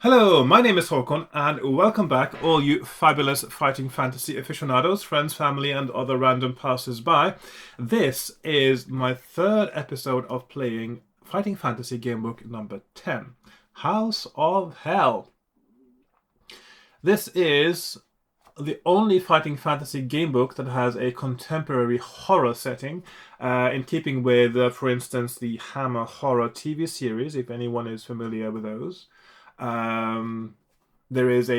Hello, my name is Hakon, and welcome back, all you fabulous fighting fantasy aficionados, friends, family, and other random passers-by. This is my third episode of playing Fighting Fantasy Gamebook number 10, House of Hell. This is the only Fighting Fantasy gamebook that has a contemporary horror setting, in keeping with, for instance, the Hammer Horror TV series, if anyone is familiar with those. There is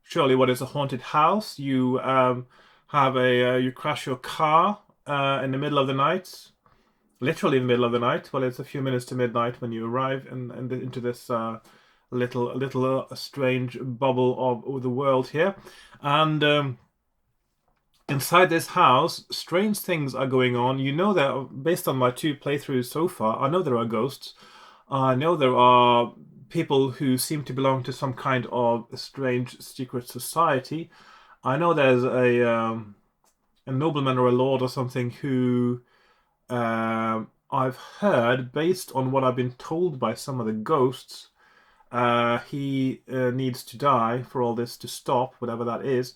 surely what is a haunted house. You you crash your car in the middle of the night, literally in the middle of the night. Well, it's a few minutes to midnight when you arrive into this little strange bubble of the world here, and inside this house, strange things are going on. You know that based on my 2 playthroughs so far, I know there are ghosts. I know there are people who seem to belong to some kind of strange secret society. I know there's a nobleman or a lord or something who I've heard, based on what I've been told by some of the ghosts, he needs to die for all this to stop, whatever that is,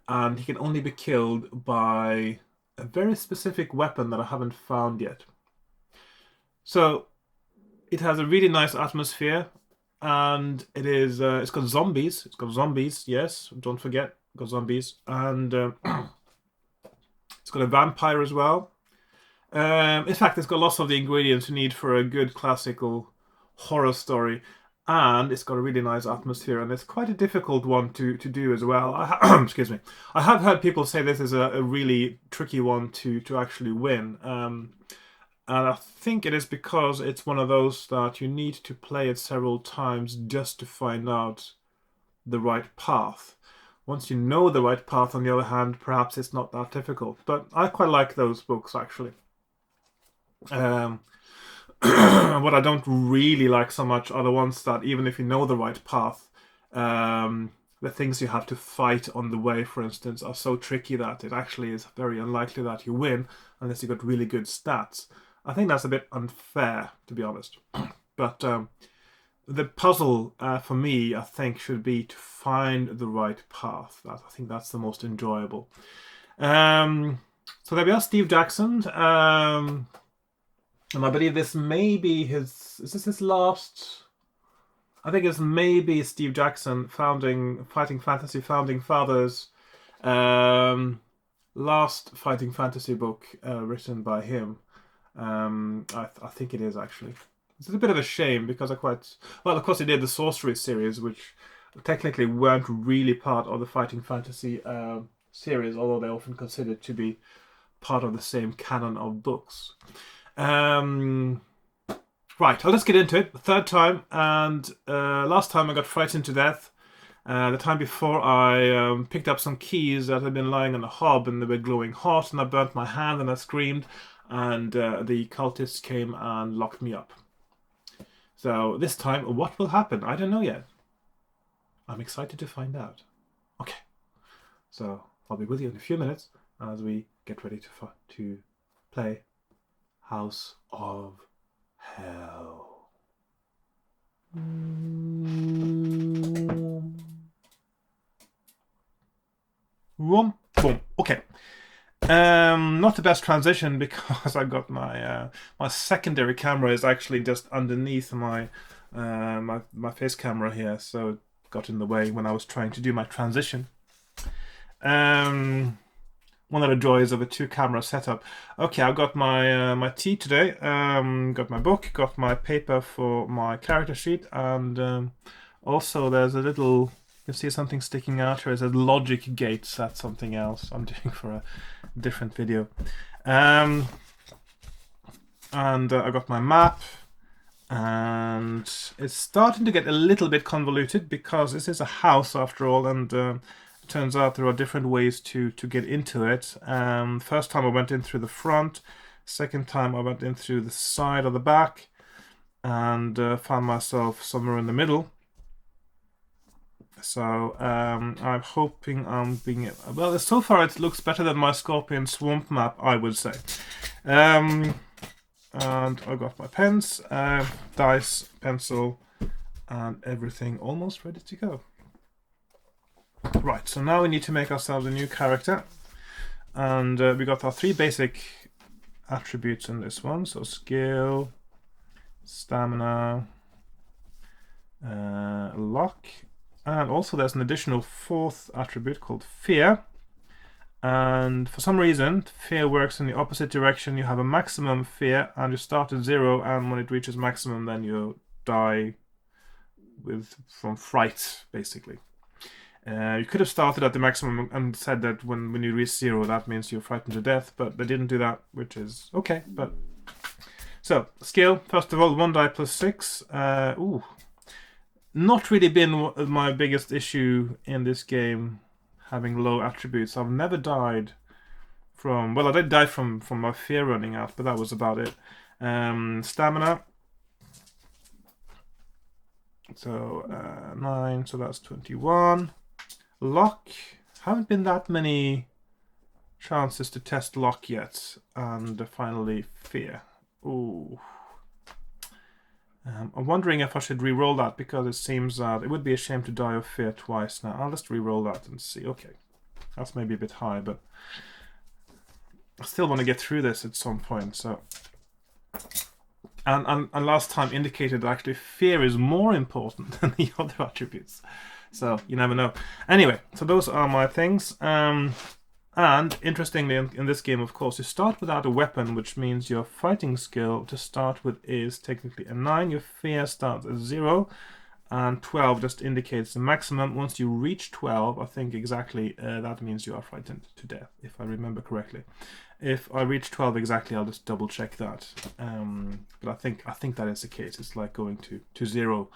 and he can only be killed by a very specific weapon that I haven't found yet. So it has a really nice atmosphere, and it's got zombies. It's got zombies, yes, don't forget, it's got zombies, and it's got a vampire as well. In fact, it's got lots of the ingredients you need for a good classical horror story, and it's got a really nice atmosphere, and it's quite a difficult one to do as well. Excuse me. I have heard people say this is a really tricky one to actually win. And I think it is because it's one of those that you need to play it several times just to find out the right path. Once you know the right path, on the other hand, perhaps it's not that difficult. But I quite like those books, actually. What I don't really like so much are the ones that, even if you know the right path, the things you have to fight on the way, for instance, are so tricky that it actually is very unlikely that you win unless you got really good stats. I think that's a bit unfair, to be honest. But the puzzle for me, I think, should be to find the right path. I think that's the most enjoyable. So there we are, Steve Jackson. And I believe this may be his... Is this his last... I think it's maybe Steve Jackson, Fighting Fantasy Founding Fathers, last Fighting Fantasy book written by him. I think it is, actually. It's a bit of a shame because of course he did the Sorcery series, which technically weren't really part of the Fighting Fantasy series, although they're often considered to be part of the same canon of books. Right, well, let's get into it. The third time, and last time I got frightened to death. The time before, I picked up some keys that had been lying on a hob, and they were glowing hot, and I burnt my hand and I screamed, and the cultists came and locked me up. So this time, what will happen? I don't know yet. I'm excited to find out. Okay, so I'll be with you in a few minutes as we get ready to play House of Hell. Boom. Okay. Not the best transition because I got my my secondary camera is actually just underneath my my face camera here, so it got in the way when I was trying to do my transition. One of the joys of a 2-camera setup. Okay, I've got my tea today. Got my book, got my paper for my character sheet, and also there's a little. You can see something sticking out here. It says logic gates. That's something else I'm doing for a different video. And I got my map, and it's starting to get a little bit convoluted because this is a house after all, and it turns out there are different ways to get into it. First time I went in through the front. Second time I went in through the side or the back, and found myself somewhere in the middle. So I'm hoping I'm being... Well, so far it looks better than my Scorpion Swamp map, I would say. And I got my pens, dice, pencil, And everything almost ready to go. Right, so now we need to make ourselves a new character. And we got our 3 basic attributes in this one. So skill, stamina, luck. And also there's an additional 4th attribute called fear. And for some reason, fear works in the opposite direction. You have a maximum fear, and you start at 0, and when it reaches maximum, then you die from fright, basically. You could have started at the maximum and said that when you reach 0, that means you're frightened to death, but they didn't do that, which is okay. But so, skill, first of all, 1 die plus 6. Not really been my biggest issue in this game, having low attributes. I've never died from... Well, I did die from my fear running out, but that was about it. Stamina. So, 9, so that's 21. Luck. Haven't been that many chances to test luck yet. And finally, fear. Ooh. I'm wondering if I should re-roll that, because it seems that it would be a shame to die of fear twice now. I'll just re-roll that and see. Okay, that's maybe a bit high, but I still want to get through this at some point. So, and last time indicated that actually fear is more important than the other attributes. So you never know. Anyway, so those are my things. And interestingly, in this game, of course, you start without a weapon, which means your fighting skill to start with is technically a 9. Your fear starts at 0, and 12 just indicates the maximum. Once you reach 12, I think exactly that means you are frightened to death, if I remember correctly. If I reach 12 exactly, I'll just double check that. But I think that is the case. It's like going to 0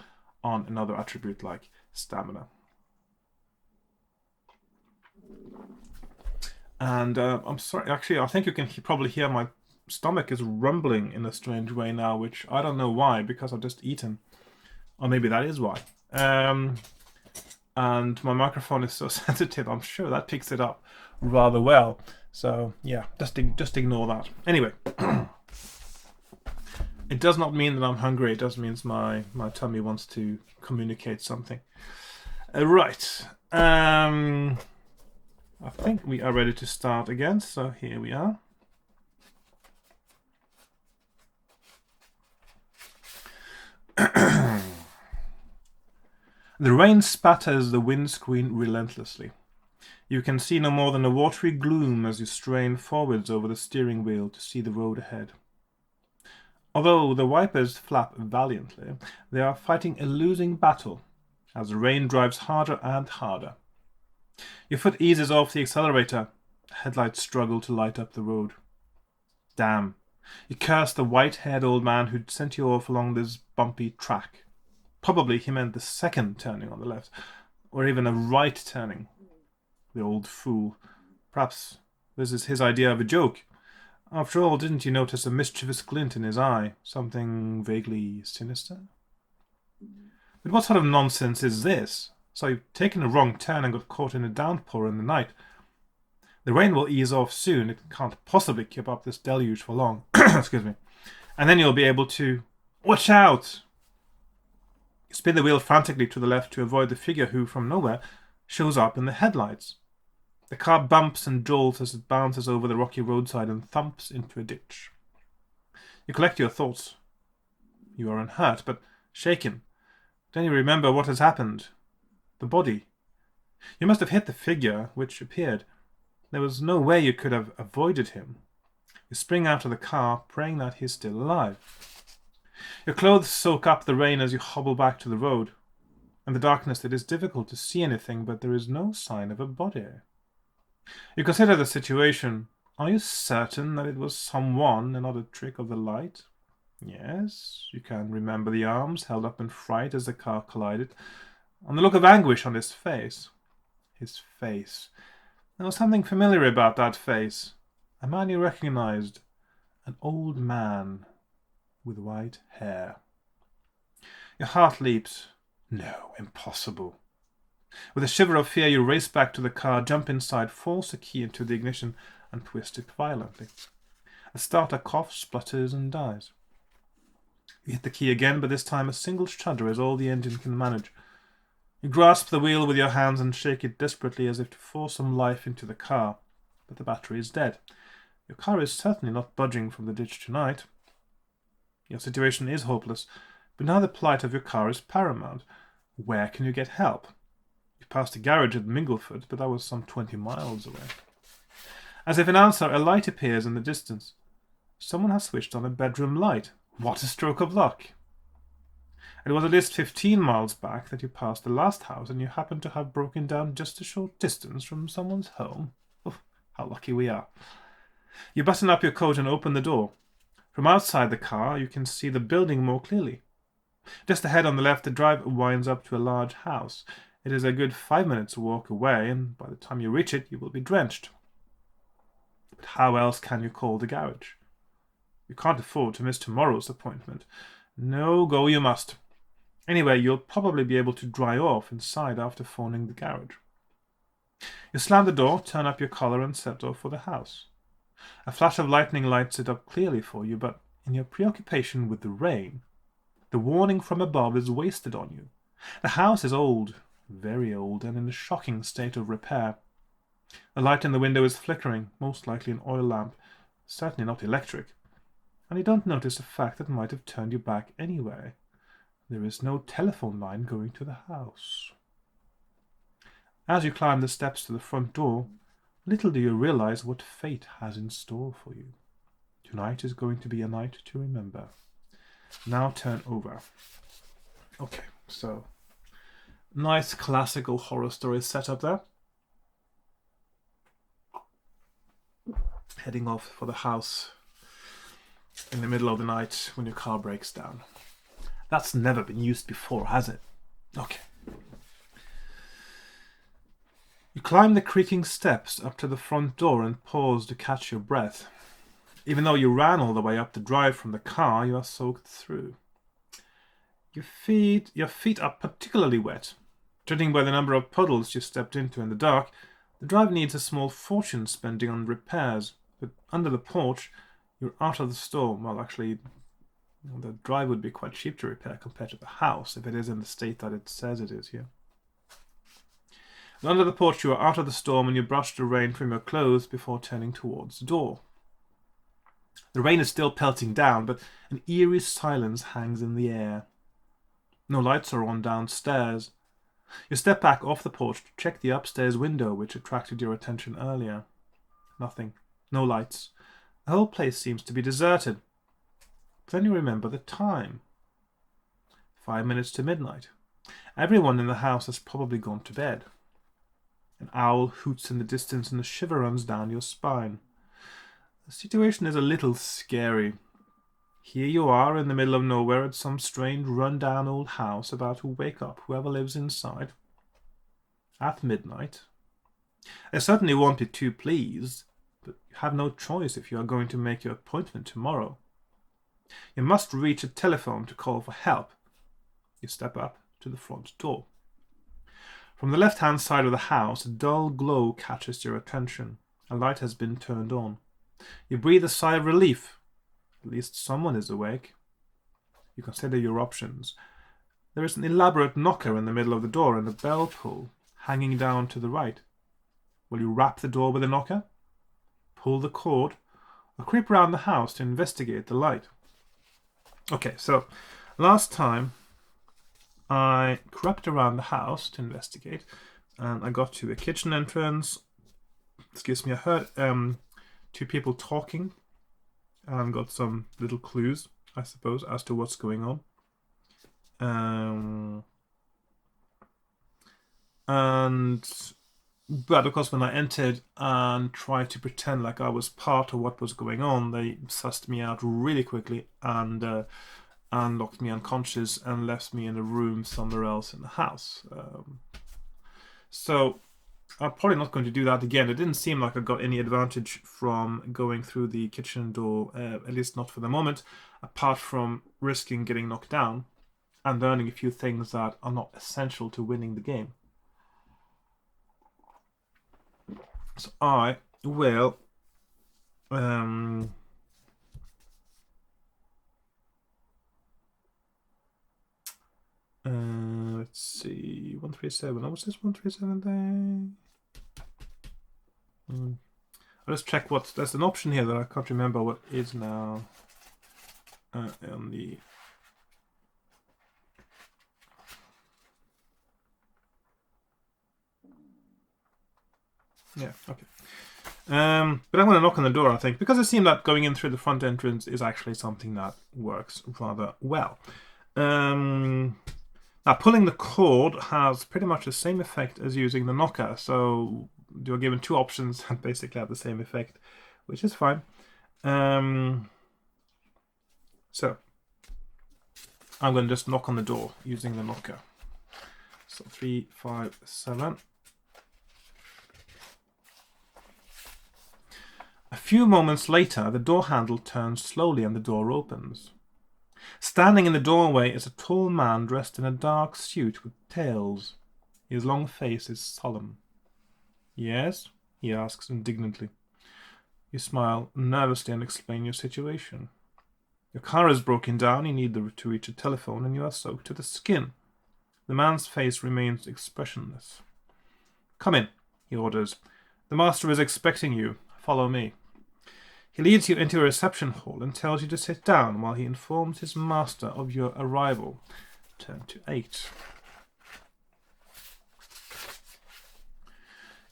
on another attribute like stamina. And I'm sorry, actually, I think you can probably hear my stomach is rumbling in a strange way now, which I don't know why, because I've just eaten. Or maybe that is why. And my microphone is so sensitive, I'm sure that picks it up rather well. So, yeah, just ignore that. Anyway, it does not mean that I'm hungry. It just means my tummy wants to communicate something. Right. I think we are ready to start again, so here we are. The rain spatters the windscreen relentlessly. You can see no more than a watery gloom as you strain forwards over the steering wheel to see the road ahead. Although the wipers flap valiantly, they are fighting a losing battle as the rain drives harder and harder. Your foot eases off the accelerator. Headlights struggle to light up the road. Damn. You curse the white-haired old man who'd sent you off along this bumpy track. Probably he meant the second turning on the left, or even a right turning. The old fool. Perhaps this is his idea of a joke. After all, didn't you notice a mischievous glint in his eye? Something vaguely sinister? But what sort of nonsense is this? So you've taken a wrong turn and got caught in a downpour in the night. The rain will ease off soon. It can't possibly keep up this deluge for long. Excuse me. And then you'll be able to... Watch out! You spin the wheel frantically to the left to avoid the figure who, from nowhere, shows up in the headlights. The car bumps and jolts as it bounces over the rocky roadside and thumps into a ditch. You collect your thoughts. You are unhurt, but shaken. Then you remember what has happened. The body. You must have hit the figure which appeared. There was no way you could have avoided him. You spring out of the car, praying that he's still alive. Your clothes soak up the rain as you hobble back to the road. In the darkness it is difficult to see anything, but there is no sign of a body. You consider the situation. Are you certain that it was someone and not a trick of the light? Yes, you can remember the arms held up in fright as the car collided, and the look of anguish on his face. His face. There was something familiar about that face. A man you recognized. An old man with white hair. Your heart leaps. No, impossible. With a shiver of fear, you race back to the car, jump inside, force the key into the ignition, and twist it violently. The starter coughs, splutters, and dies. You hit the key again, but this time a single shudder is all the engine can manage. You grasp the wheel with your hands and shake it desperately as if to force some life into the car, but the battery is dead. Your car is certainly not budging from the ditch tonight. Your situation is hopeless, but now the plight of your car is paramount. Where can you get help? You passed a garage at Mingleford, but that was some 20 miles away. As if in answer, a light appears in the distance. Someone has switched on a bedroom light. What a stroke of luck! It was at least 15 miles back that you passed the last house, and you happened to have broken down just a short distance from someone's home. Oh, how lucky we are. You button up your coat and open the door. From outside the car, you can see the building more clearly. Just ahead on the left, the drive winds up to a large house. It is a good 5 minutes walk away, and by the time you reach it, you will be drenched. But how else can you call the garage? You can't afford to miss tomorrow's appointment. No, go you must. Anyway, you'll probably be able to dry off inside after phoning the garage. You slam the door, turn up your collar, and set off for the house. A flash of lightning lights it up clearly for you, but in your preoccupation with the rain, the warning from above is wasted on you. The house is old, very old, and in a shocking state of repair. The light in the window is flickering, most likely an oil lamp, certainly not electric, and you don't notice a fact that might have turned you back anyway. There is no telephone line going to the house. As you climb the steps to the front door, little do you realize what fate has in store for you. Tonight is going to be a night to remember. Now turn over. Okay, so nice classical horror story setup there. Heading off for the house in the middle of the night when your car breaks down. That's never been used before, has it? Okay. You climb the creaking steps up to the front door and pause to catch your breath. Even though you ran all the way up the drive from the car, you are soaked through. Your feet are particularly wet. Judging by the number of puddles you stepped into in the dark, the drive needs a small fortune spending on repairs, but under the porch, you're out of the storm. Well, actually, the drive would be quite cheap to repair compared to the house, if it is in the state that it says it is here. And under the porch, you are out of the storm and you brush the rain from your clothes before turning towards the door. The rain is still pelting down, but an eerie silence hangs in the air. No lights are on downstairs. You step back off the porch to check the upstairs window which attracted your attention earlier. Nothing. No lights. The whole place seems to be deserted. But then you remember the time. 5 minutes to midnight. Everyone in the house has probably gone to bed. An owl hoots in the distance and a shiver runs down your spine. The situation is a little scary. Here you are in the middle of nowhere at some strange run-down old house about to wake up whoever lives inside. At midnight. They certainly won't be too pleased, but you have no choice if you are going to make your appointment tomorrow. You must reach a telephone to call for help. You step up to the front door. From the left-hand side of the house, a dull glow catches your attention. A light has been turned on. You breathe a sigh of relief. At least someone is awake. You consider your options. There is an elaborate knocker in the middle of the door and a bell pull hanging down to the right. Will you rap the door with the knocker? Pull the cord? Or creep around the house to investigate the light? Okay, so last time I crept around the house to investigate and I got to a kitchen entrance. Excuse me, I heard two people talking and got some little clues, I suppose, as to what's going on. But of course when I entered and tried to pretend like I was part of what was going on, they sussed me out really quickly and knocked me unconscious and left me in a room somewhere else in the house. So I'm probably not going to do that again. It didn't seem like I got any advantage from going through the kitchen door, at least not for the moment, apart from risking getting knocked down and learning a few things that are not essential to winning the game. So I will let's see. 137. Oh, what's this 137 there? I'll just check what. There's an option here that I can't remember what is now. On the. Yeah, okay. But I'm going to knock on the door, I think, because it seemed that going in through the front entrance is actually something that works rather well. Now, pulling the cord has pretty much the same effect as using the knocker, so you're given two options that basically have the same effect, which is fine. So, I'm going to just knock on the door using the knocker. So 3, 5, 7. A few moments later, the door handle turns slowly and the door opens. Standing in the doorway is a tall man dressed in a dark suit with tails. His long face is solemn. Yes? He asks indignantly. You smile nervously and explain your situation. Your car is broken down, you need to reach a telephone, and you are soaked to the skin. The man's face remains expressionless. Come in, he orders. The master is expecting you. Follow me. He leads you into a reception hall and tells you to sit down while he informs his master of your arrival. Turn to 8.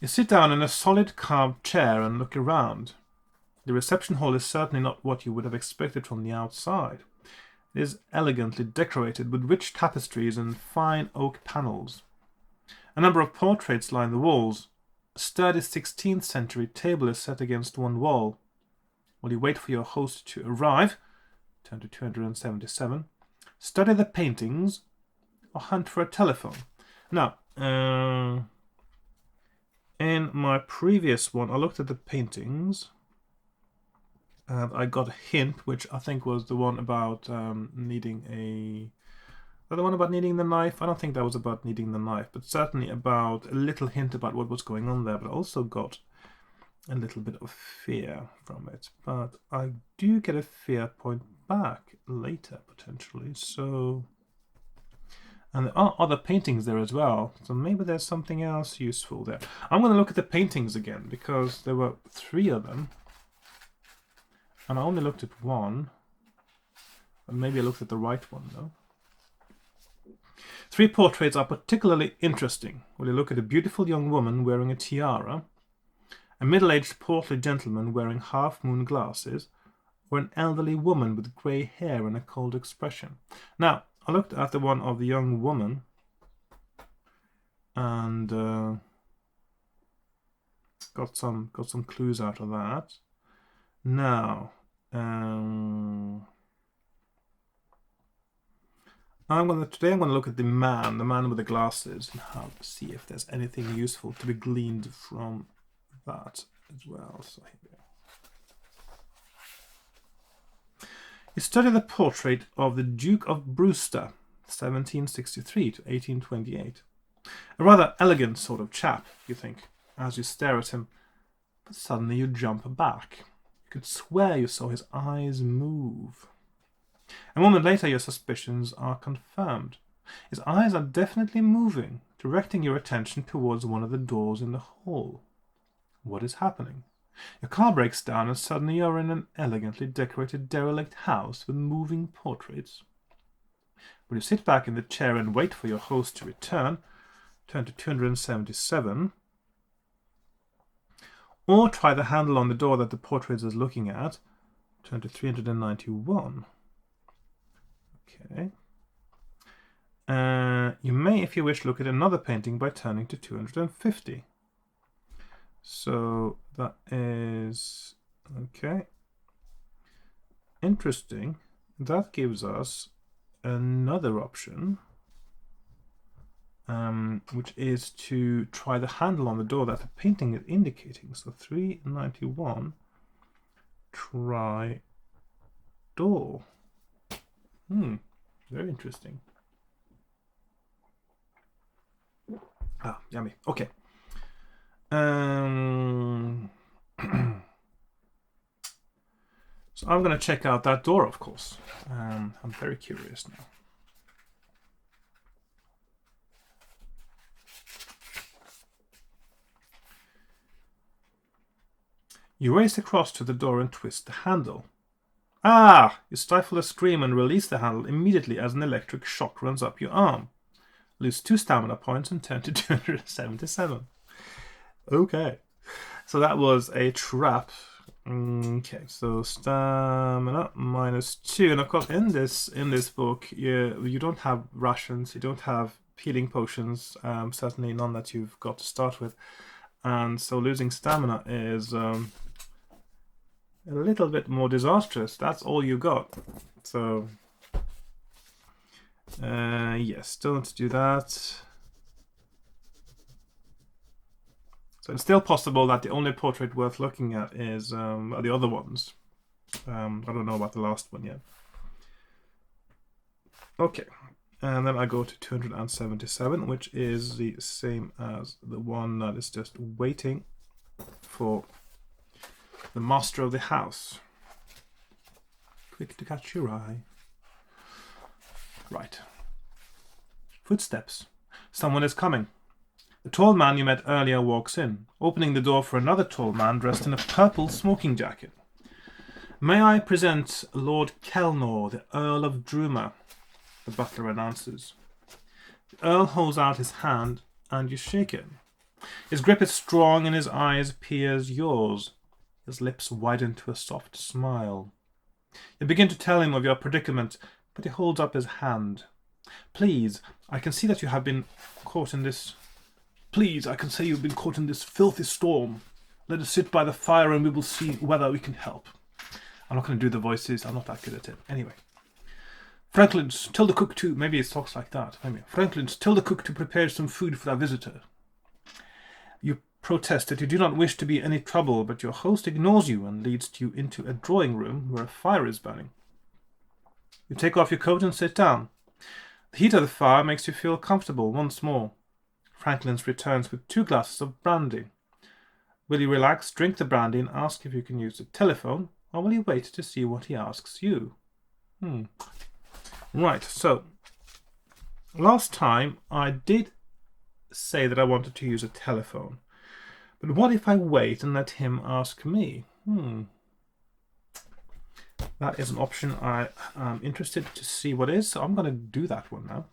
You sit down in a solid carved chair and look around. The reception hall is certainly not what you would have expected from the outside. It is elegantly decorated with rich tapestries and fine oak panels. A number of portraits line the walls. A sturdy 16th century table is set against one wall. While you wait for your host to arrive, turn to 277, study the paintings, or hunt for a telephone. Now, in my previous one, I looked at the paintings, and I got a hint, which I think was the one about needing a... The one about needing the knife? I don't think that was about needing the knife, but certainly about a little hint about what was going on there, but I also got a little bit of fear from it, but I do get a fear point back later potentially. So, and there are other paintings there as well, so maybe there's something else useful there. I'm going to look at the paintings again because there were 3 of them, and I only looked at one. But maybe I looked at the right one though. 3 portraits are particularly interesting. When you look at a beautiful young woman wearing a tiara, a middle-aged portly gentleman wearing half-moon glasses, or an elderly woman with grey hair and a cold expression. Now, I looked at the one of the young woman, and got some clues out of that. Now, today I'm going to look at the man with the glasses, and see if there's anything useful to be gleaned from that as well. So here we go. You study the portrait of the Duke of Brewster, 1763 to 1828. A rather elegant sort of chap, you think, as you stare at him, but suddenly you jump back. You could swear you saw his eyes move. A moment later your suspicions are confirmed. His eyes are definitely moving, directing your attention towards one of the doors in the hall. What is happening? Your car breaks down and suddenly you are in an elegantly decorated derelict house with moving portraits. When you sit back in the chair and wait for your host to return, turn to 277, or try the handle on the door that the portrait is looking at, turn to 391. Okay. You may, if you wish, look at another painting by turning to 250. So that is okay. Interesting. That gives us another option, which is to try the handle on the door that the painting is indicating. So 391, try door. Very interesting. Ah, yummy. Okay. So I'm going to check out that door, of course. I'm very curious now. You race across to the door and twist the handle. Ah! You stifle a scream and release the handle immediately as an electric shock runs up your arm. Lose 2 stamina points and turn to 277. Okay. So that was a trap. Okay, so stamina -2, and of course in this book you don't have rations, you don't have healing potions, certainly none that you've got to start with, and so losing stamina is a little bit more disastrous. That's all you got. So yes, don't do that. So it's still possible that the only portrait worth looking at is the other ones. I don't know about the last one yet. Okay, and then I go to 277, which is the same as the one that is just waiting for the master of the house. Quick to catch your eye. Right. Footsteps. Someone is coming. The tall man you met earlier walks in, opening the door for another tall man dressed in a purple smoking jacket. May I present Lord Kelnor, the Earl of Druma, the butler announces. The Earl holds out his hand, and you shake it. His grip is strong, and his eyes pierce yours. His lips widen to a soft smile. You begin to tell him of your predicament, but he holds up his hand. Please, I can see that you have been caught in this... Please, I can say you've been caught in this filthy storm. Let us sit by the fire and we will see whether we can help. I'm not going to do the voices. I'm not that good at it. Anyway. Franklin's, tell the cook to... Maybe it talks like that. Franklin's, tell the cook to prepare some food for our visitor. You protest that you do not wish to be any trouble, but your host ignores you and leads you into a drawing room where a fire is burning. You take off your coat and sit down. The heat of the fire makes you feel comfortable once more. Franklin's returns with 2 glasses of brandy. Will you relax, drink the brandy, and ask if you can use the telephone, or will you wait to see what he asks you? Right, so last time I did say that I wanted to use a telephone. But what if I wait and let him ask me? That is an option I am interested to see what is, so I'm going to do that one now.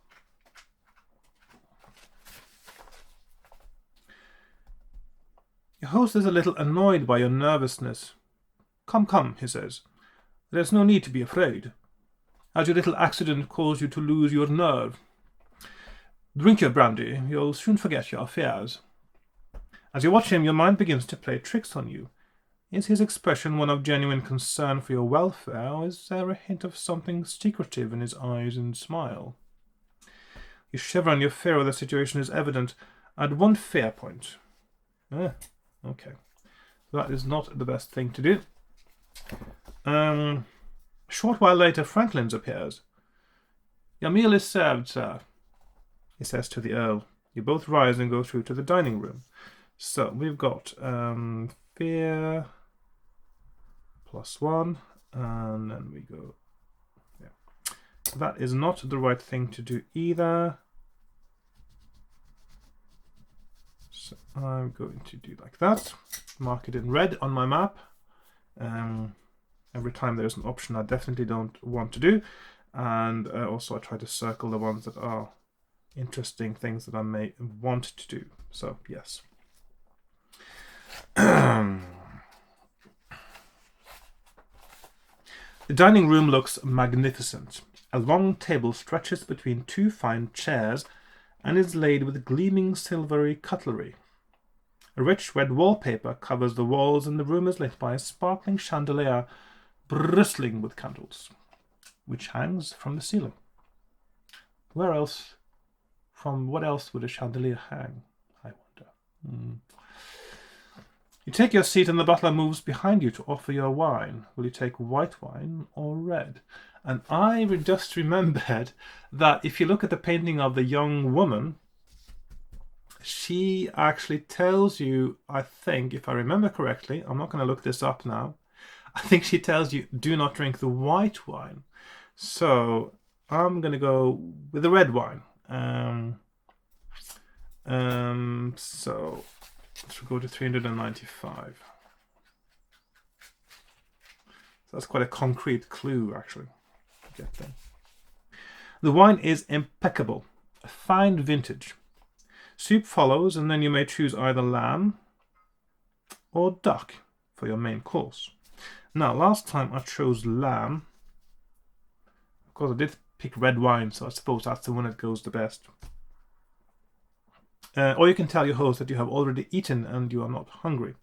Your host is a little annoyed by your nervousness. Come, he says. There's no need to be afraid. Has your little accident caused you to lose your nerve? Drink your brandy, you'll soon forget your fears. As you watch him, your mind begins to play tricks on you. Is his expression one of genuine concern for your welfare, or is there a hint of something secretive in his eyes and smile? You shiver and your fear of the situation is evident. At one fear point. Okay. That is not the best thing to do. A short while later, Franklin's appears. Your meal is served, sir, he says to the Earl. You both rise and go through to the dining room. So we've got fear +1, and then we go. Yeah. That is not the right thing to do either. So I'm going to do like that. Mark it in red on my map. Every time there's an option I definitely don't want to do. And also I try to circle the ones that are interesting things that I may want to do. So, yes. The dining room looks magnificent. A long table stretches between 2 fine chairs and is laid with gleaming silvery cutlery. A rich red wallpaper covers the walls, and the room is lit by a sparkling chandelier bristling with candles, which hangs from the ceiling. From what else would a chandelier hang, I wonder? You take your seat and the butler moves behind you to offer your wine. Will you take white wine or red? And I just remembered that if you look at the painting of the young woman, she actually tells you, I think, if I remember correctly, I'm not going to look this up now, I think she tells you, do not drink the white wine. So I'm going to go with the red wine. So let's go to 395. That's quite a concrete clue, actually. Get there. The wine is impeccable, a fine vintage. Soup follows, and then you may choose either lamb or duck for your main course. Now, last time I chose lamb. Of course, I did pick red wine, so I suppose that's the one that goes the best. Or you can tell your host that you have already eaten and you are not hungry.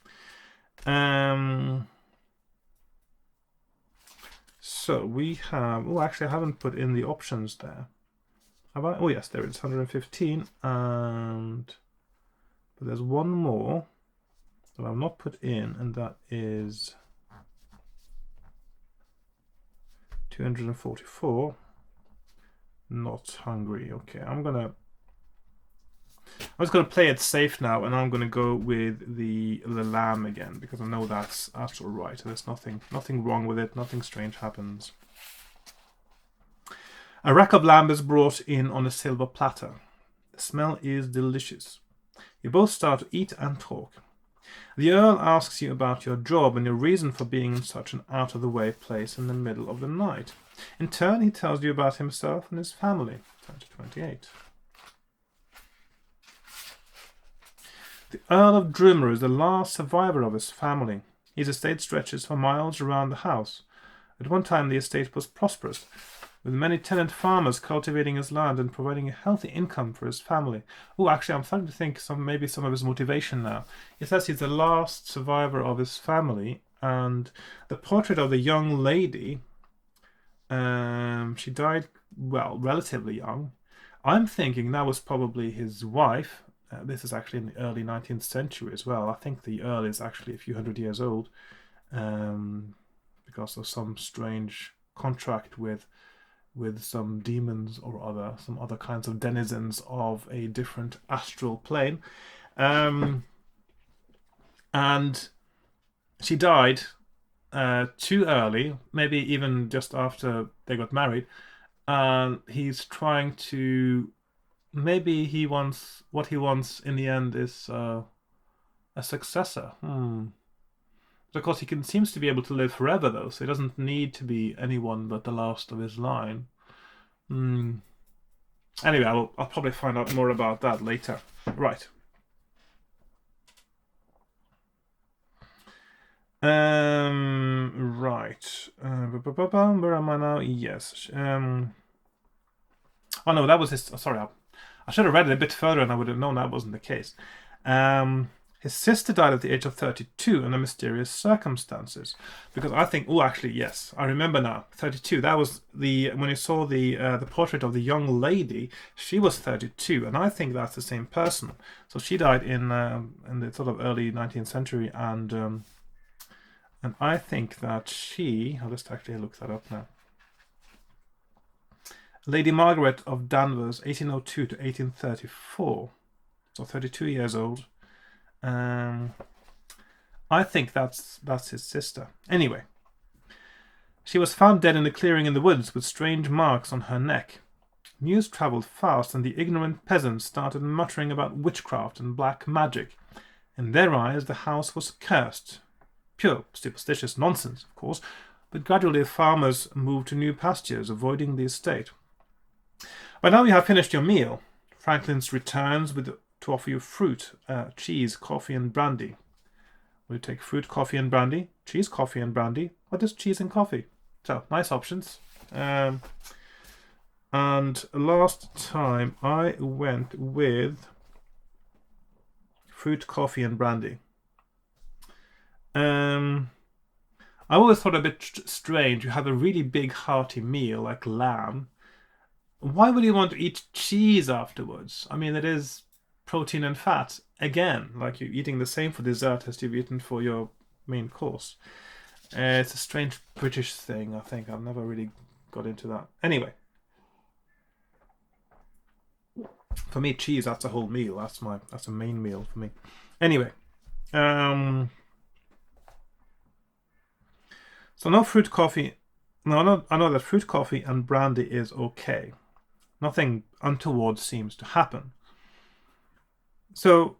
So we have... Oh, actually, I haven't put in the options there. Have I? Oh, yes, there it is, 115. But there's one more that I've not put in, and that is 244. Not hungry. Okay, I'm just gonna play it safe now, and I'm gonna go with the lamb again because I know that's all right. There's nothing wrong with it. Nothing strange happens. A rack of lamb is brought in on a silver platter. The smell is delicious. You both start to eat and talk. The Earl asks you about your job and your reason for being in such an out-of-the-way place in the middle of the night. In turn, he tells you about himself and his family. Turn to 28. The Earl of Drimmer is the last survivor of his family. His estate stretches for miles around the house. At one time, the estate was prosperous, with many tenant farmers cultivating his land and providing a healthy income for his family. Oh, actually, I'm starting to think maybe some of his motivation now. He says he's the last survivor of his family, and the portrait of the young lady, she died, well, relatively young. I'm thinking that was probably his wife. This is actually in the early 19th century as well. I think the Earl is actually a few hundred years old because of some strange contract with some demons or some other kinds of denizens of a different astral plane. And she died too early, maybe even just after they got married. And he's trying to... Maybe what he wants in the end is a successor. Of course, he seems to be able to live forever, though, so he doesn't need to be anyone but the last of his line. Anyway, I'll probably find out more about that later. Right. Right. Where am I now? Yes. Oh no, that was his... Sorry, I should have read it a bit further and I would have known that wasn't the case. His sister died at the age of 32 under mysterious circumstances. Because I think... Oh, actually, yes. I remember now. 32. That was when you saw the portrait of the young lady, she was 32. And I think that's the same person. So she died in the sort of early 19th century. And I think that she... I'll just actually look that up now. Lady Margaret of Danvers, 1802 to 1834. So 32 years old. I think that's his sister. Anyway, she was found dead in a clearing in the woods with strange marks on her neck. News travelled fast, and the ignorant peasants started muttering about witchcraft and black magic. In their eyes, the house was cursed. Pure superstitious nonsense, of course, but gradually the farmers moved to new pastures, avoiding the estate. By now you have finished your meal. Franklin's returns to offer you fruit, cheese, coffee, and brandy. Will you take fruit, coffee, and brandy? Cheese, coffee, and brandy? Or just cheese and coffee? So, nice options. And last time I went with fruit, coffee, and brandy. I always thought a bit strange. You have a really big hearty meal like lamb. Why would you want to eat cheese afterwards? I mean, it is protein and fat. Again, like you're eating the same for dessert as you've eaten for your main course. It's a strange British thing, I think. I've never really got into that. Anyway. For me, cheese, that's a whole meal. That's a main meal for me. Anyway. So no fruit coffee. No, I know that fruit coffee and brandy is okay. Nothing untoward seems to happen. So,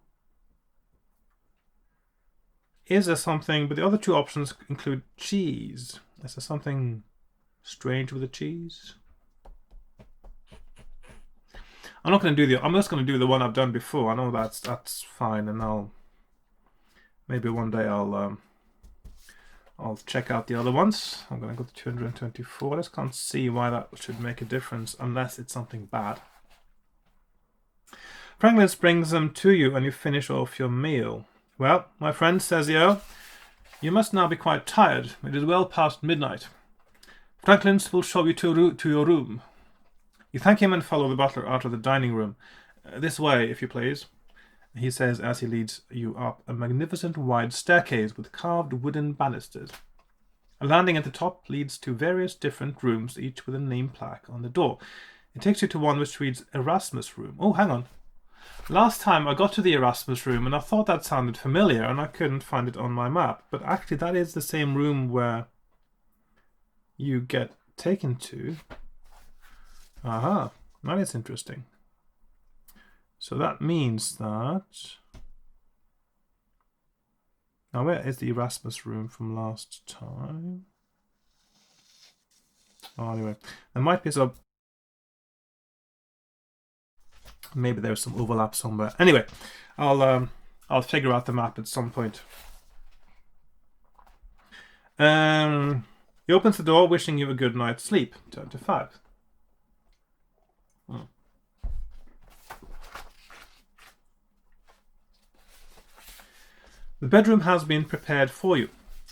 is there something... But the other two options include cheese. Is there something strange with the cheese? I'm not going to do I'm just going to do the one I've done before. I know that's fine, and maybe one day I'll check out the other ones. I'm going to go to 224. I just can't see why that should make a difference unless it's something bad. Franklin brings them to you and you finish off your meal. Well, my friend, says Yo, you must now be quite tired. It is well past midnight. Franklin's will show you to your room. You thank him and follow the butler out of the dining room. This way, if you please, he says as he leads you up a magnificent wide staircase with carved wooden banisters. A landing at the top leads to various different rooms, each with a name plaque on the door. It takes you to one which reads Erasmus Room. Oh, hang on. Last time I got to the Erasmus Room and I thought that sounded familiar and I couldn't find it on my map. But actually that is the same room where you get taken to. Aha, that is interesting. So that means that... Now where is the Erasmus Room from last time? Oh, anyway, there might be some... Maybe there's some overlap somewhere. Anyway, I'll figure out the map at some point. He opens the door, wishing you a good night's sleep. Turn to 5. The bedroom has been prepared for you.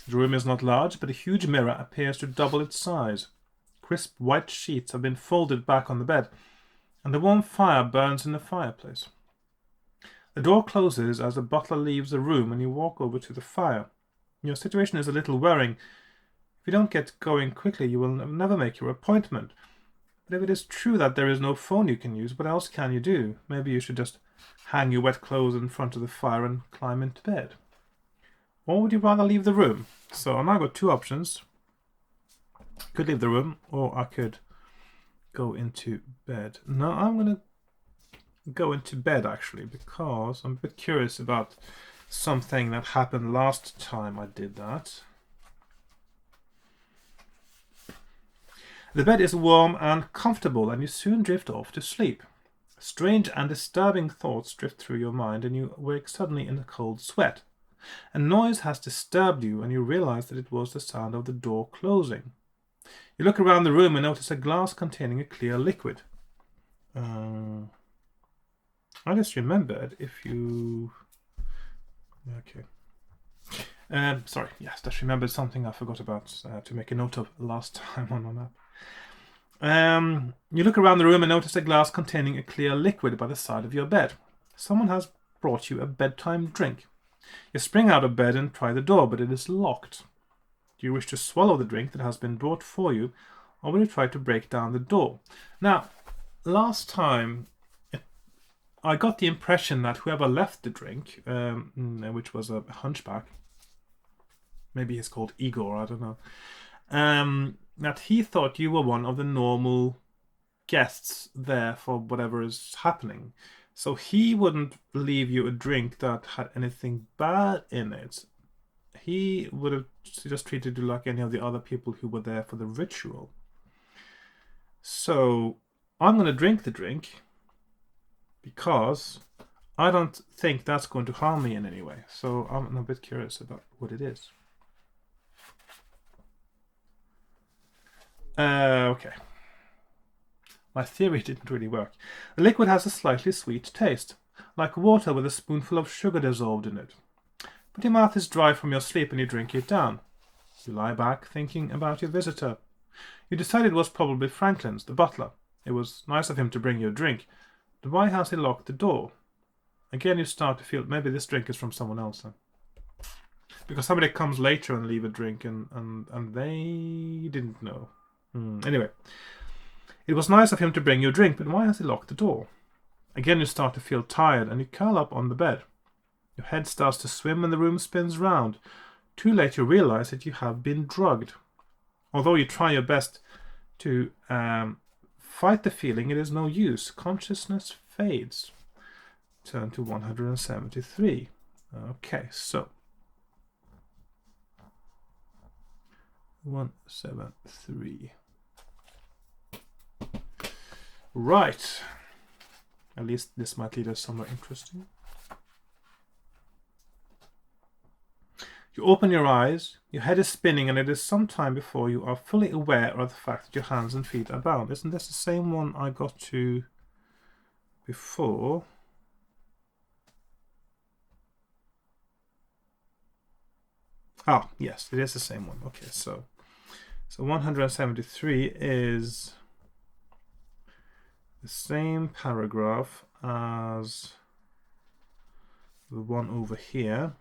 The room is not large, but a huge mirror appears to double its size. Crisp white sheets have been folded back on the bed, and a warm fire burns in the fireplace. The door closes as the butler leaves the room and you walk over to the fire. Your situation is a little worrying. If you don't get going quickly, you will never make your appointment. But if it is true that there is no phone you can use, what else can you do? Maybe you should just hang your wet clothes in front of the fire and climb into bed. Or would you rather leave the room? So I've now got 2 options. I could leave the room, or I could go into bed. No, I'm going to go into bed actually, because I'm a bit curious about something that happened last time I did that. The bed is warm and comfortable, and you soon drift off to sleep. Strange and disturbing thoughts drift through your mind, and you wake suddenly in a cold sweat. A noise has disturbed you, and you realize that it was the sound of the door closing. You look around the room and notice a glass containing a clear liquid. I just remembered if you... Okay. Sorry, yes, just remembered something I forgot about to make a note of last time on my map. You look around the room and notice a glass containing a clear liquid by the side of your bed. Someone has brought you a bedtime drink. You spring out of bed and try the door, but it is locked. Do you wish to swallow the drink that has been brought for you, or will you try to break down the door? Now, last time I got the impression that whoever left the drink, which was a hunchback, maybe he's called Igor, I don't know, that he thought you were one of the normal guests there for whatever is happening. So he wouldn't leave you a drink that had anything bad in it. He would have just treated you like any of the other people who were there for the ritual. So I'm going to drink the drink because I don't think that's going to harm me in any way. So I'm a bit curious about what it is. Okay. My theory didn't really work. The liquid has a slightly sweet taste, like water with a spoonful of sugar dissolved in it. But your mouth is dry from your sleep and you drink it down. You lie back, thinking about your visitor. You decide it was probably Franklin's, the butler. It was nice of him to bring you a drink. But why has he locked the door? Again, you start to feel maybe this drink is from someone else. Because somebody comes later and leave a drink and they didn't know. Anyway. It was nice of him to bring you a drink, but why has he locked the door? Again, you start to feel tired and you curl up on the bed. Your head starts to swim and the room spins round. Too late you realize that you have been drugged. Although you try your best to fight the feeling, it is no use. Consciousness fades. Turn to 173. Okay, so 173. Right. At least this might lead us somewhere interesting. You open your eyes, your head is spinning, and it is some time before you are fully aware of the fact that your hands and feet are bound. Isn't this the same one I got to before? Ah, yes, it is the same one. Okay, so 173 is the same paragraph as the one over here.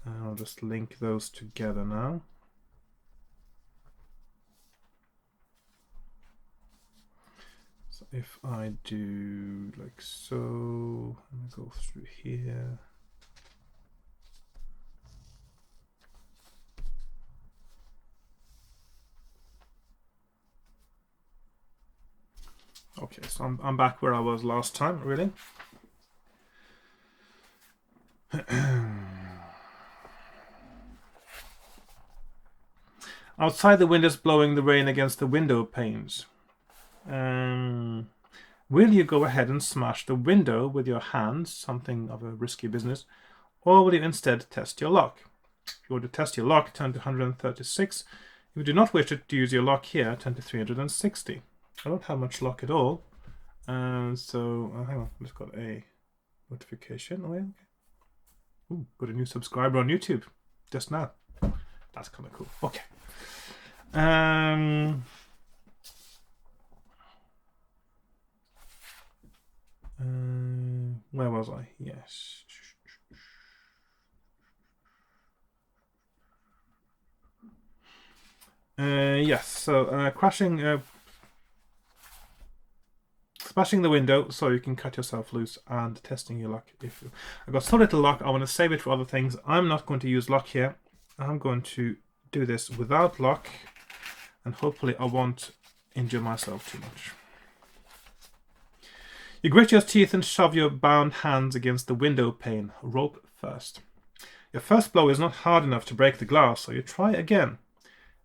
And I'll just link those together now. So if I do like so, and go through here. Okay, so I'm back where I was last time, really. Outside, the wind is blowing the rain against the window panes. Will you go ahead and smash the window with your hands, something of a risky business, or will you instead test your luck? If you want to test your luck, turn to 136. If you do not wish to use your luck here, turn to 360. I don't have much luck at all. So, hang on, I've got a notification. Oh, yeah, okay. Ooh, got a new subscriber on YouTube just now. That's kind of cool. Okay. Where was I? Yes. Yes. So smashing the window so you can cut yourself loose, and testing your luck. I've got so little luck, I want to save it for other things. I'm not going to use luck here. I'm going to do this without luck, and hopefully I won't injure myself too much. You grit your teeth and shove your bound hands against the window pane, rope first. Your first blow is not hard enough to break the glass, so you try again.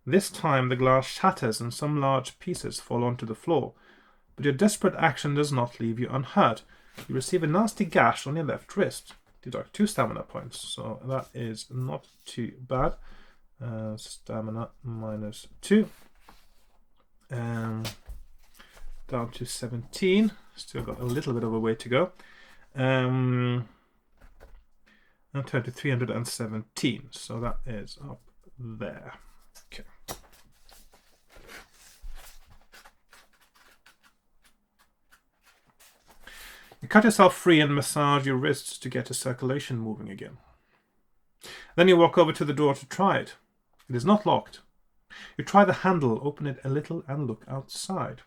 This time the glass shatters and some large pieces fall onto the floor, but your desperate action does not leave you unhurt. You receive a nasty gash on your left wrist. Deduct 2 stamina points, so that is not too bad. Stamina minus 2. Down to 17. Still got a little bit of a way to go. And turn to 317. So that is up there. Okay. You cut yourself free and massage your wrists to get the circulation moving again. Then you walk over to the door to try it. It is not locked. You try the handle, open it a little, and look outside.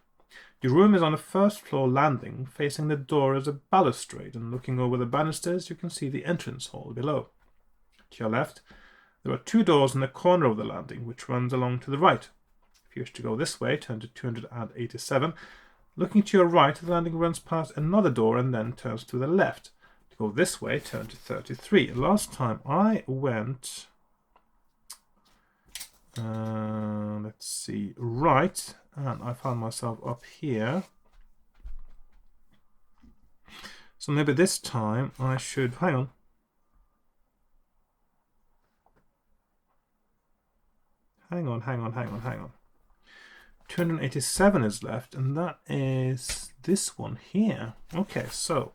Your room is on a first-floor landing. Facing the door is a balustrade, and looking over the banisters, you can see the entrance hall below. To your left, there are 2 doors in the corner of the landing, which runs along to the right. If you wish to go this way, turn to 287. Looking to your right, the landing runs past another door and then turns to the left. To go this way, turn to 33. Last time I went... let's see, right, and I found myself up here. So maybe this time I should... Hang on. Hang on. 287 is left, and that is this one here. Okay, so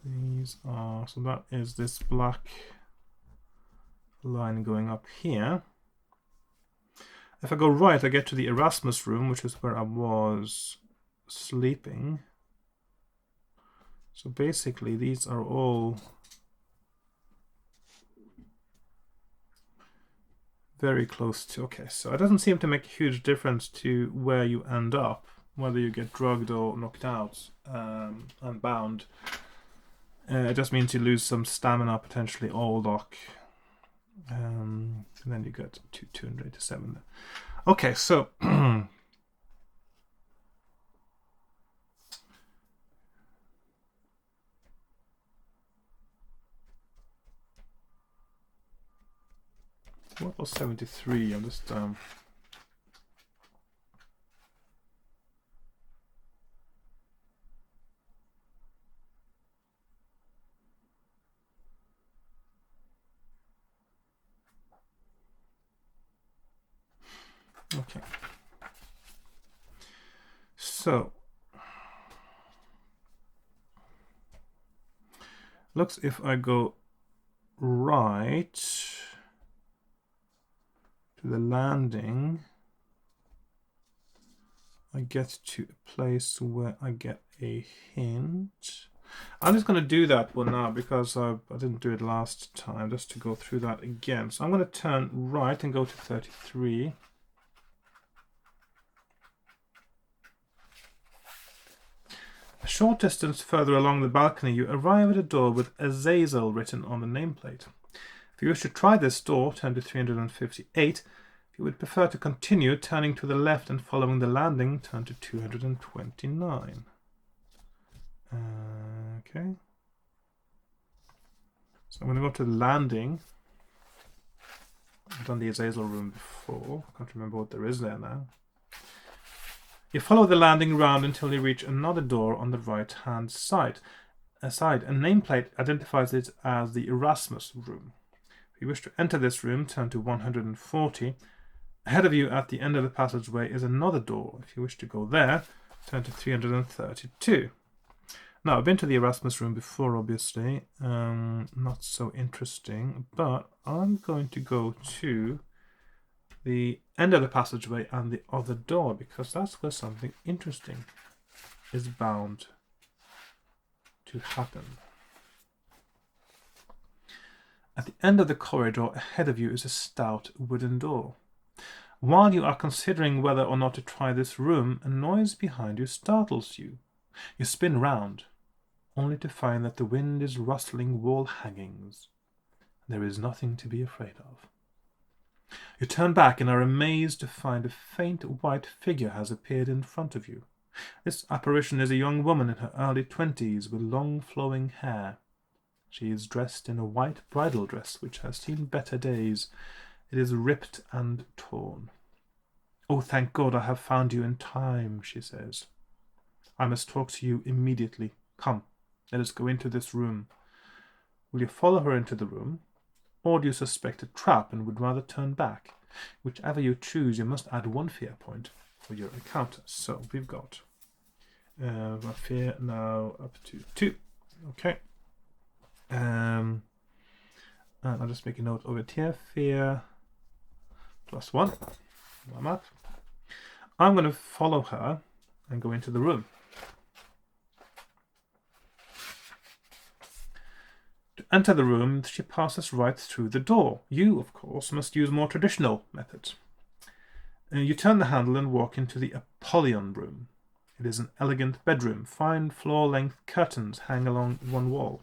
these are... So that is this black line going up here. If I go right, I get to the Erasmus Room, which is where I was sleeping. So basically, these are all very close to... Okay, so it doesn't seem to make a huge difference to where you end up, whether you get drugged or knocked out and bound. It just means you lose some stamina, potentially, or luck. And then you get to 287. Okay, so What was 73? I'm just... Okay. So, looks if I go right to the landing, I get to a place where I get a hint. I'm just going to do that one now because I didn't do it last time, just to go through that again. So I'm going to turn right and go to 33. A short distance further along the balcony, you arrive at a door with Azazel written on the nameplate. If you wish to try this door, turn to 358. If you would prefer to continue, turning to the left and following the landing, turn to 229. Okay. So I'm going to go to the landing. I've done the Azel Room before. I can't remember what there is there now. You follow the landing round until you reach another door on the right-hand side. A nameplate identifies it as the Erasmus Room. If you wish to enter this room, turn to 140. Ahead of you at the end of the passageway is another door. If you wish to go there, turn to 332. Now, I've been to the Erasmus Room before, obviously. Not so interesting, but I'm going to go to the end of the passageway and the other door because that's where something interesting is bound to happen. At the end of the corridor ahead of you is a stout wooden door. While you are considering whether or not to try this room, a noise behind you startles you. You spin round, only to find that the wind is rustling wall hangings. There is nothing to be afraid of. You turn back and are amazed to find a faint white figure has appeared in front of you. This apparition is a young woman in her early 20s with long flowing hair. She is dressed in a white bridal dress which has seen better days. It is ripped and torn. "Oh, thank God I have found you in time," she says. "I must talk to you immediately. Come, let us go into this room." Will you follow her into the room? Or do you suspect a trap and would rather turn back? Whichever you choose, you must add 1 fear point for your encounter. So we've got my fear now up to 2. Okay. And I'll just make a note of it here. Fear +1. I'm up. I'm going to follow her and go into the room. To enter the room, she passes right through the door. You, of course, must use more traditional methods. You turn the handle and walk into the Apollyon Room. It is an elegant bedroom. Fine floor-length curtains hang along one wall.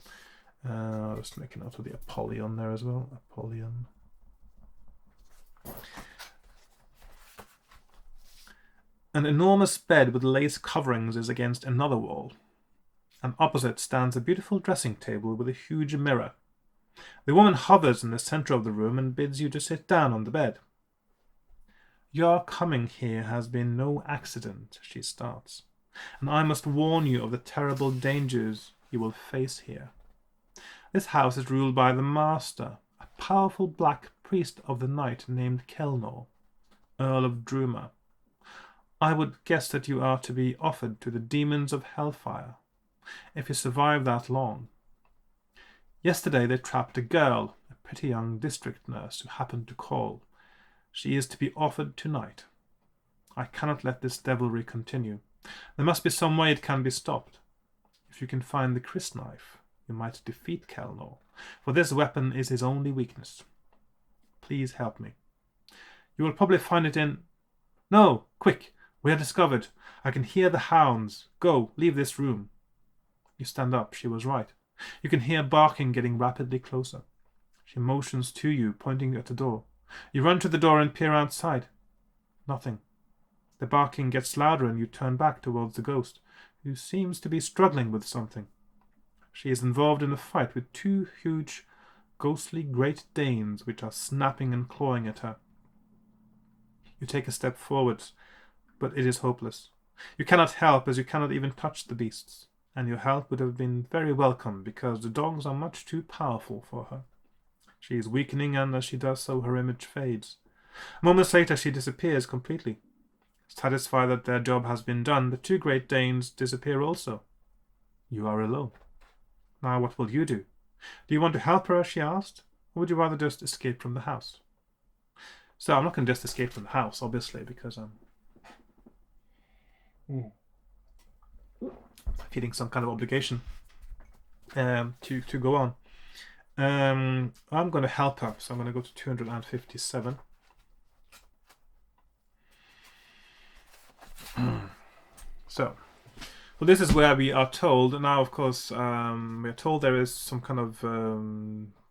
I'll just make a note of the Apollyon there as well. Apollyon. An enormous bed with lace coverings is against another wall. And opposite stands a beautiful dressing table with a huge mirror. The woman hovers in the center of the room and bids you to sit down on the bed. "Your coming here has been no accident," she starts, "and I must warn you of the terrible dangers you will face here. This house is ruled by the Master, a powerful black priest of the night named Kelnor, Earl of Druma. I would guess that you are to be offered to the demons of hellfire, if you survive that long. Yesterday they trapped a girl, a pretty young district nurse who happened to call. She is to be offered tonight. I cannot let this devilry continue. There must be some way it can be stopped. If you can find the crysknife, you might defeat Kelnor, for this weapon is his only weakness. Please help me. You will probably find it in... No, quick, we are discovered. I can hear the hounds. Go, leave this room." You stand up. She was right. You can hear barking getting rapidly closer. She motions to you, pointing at the door. You run to the door and peer outside. Nothing. The barking gets louder and you turn back towards the ghost, who seems to be struggling with something. She is involved in a fight with 2 huge ghostly Great Danes which are snapping and clawing at her. You take a step forward, but it is hopeless. You cannot help, as you cannot even touch the beasts, and your help would have been very welcome because the dogs are much too powerful for her. She is weakening, and as she does so, her image fades. Moments later, she disappears completely. Satisfied that their job has been done, the 2 Great Danes disappear also. You are alone. Now what will you do? Do you want to help her, as she asked, or would you rather just escape from the house? So I'm not going to just escape from the house, obviously, because I'm feeling some kind of obligation to go on. I'm going to help her, so I'm going to go to 257. So this is where we are told now. Of course, we are told there is some kind of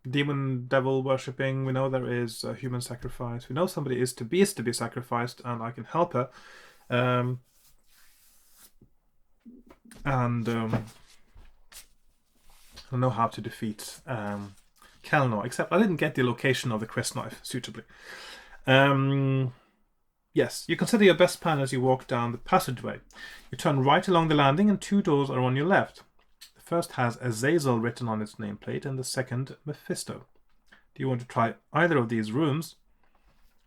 demon devil worshipping. We know there is a human sacrifice. We know somebody is to be sacrificed, and I can help her. I don't know how to defeat Kelnor, except I didn't get the location of the crest knife suitably. Yes, you consider your best plan as you walk down the passageway. You turn right along the landing and 2 doors are on your left. The first has Azazel written on its nameplate and the second Mephisto. Do you want to try either of these rooms?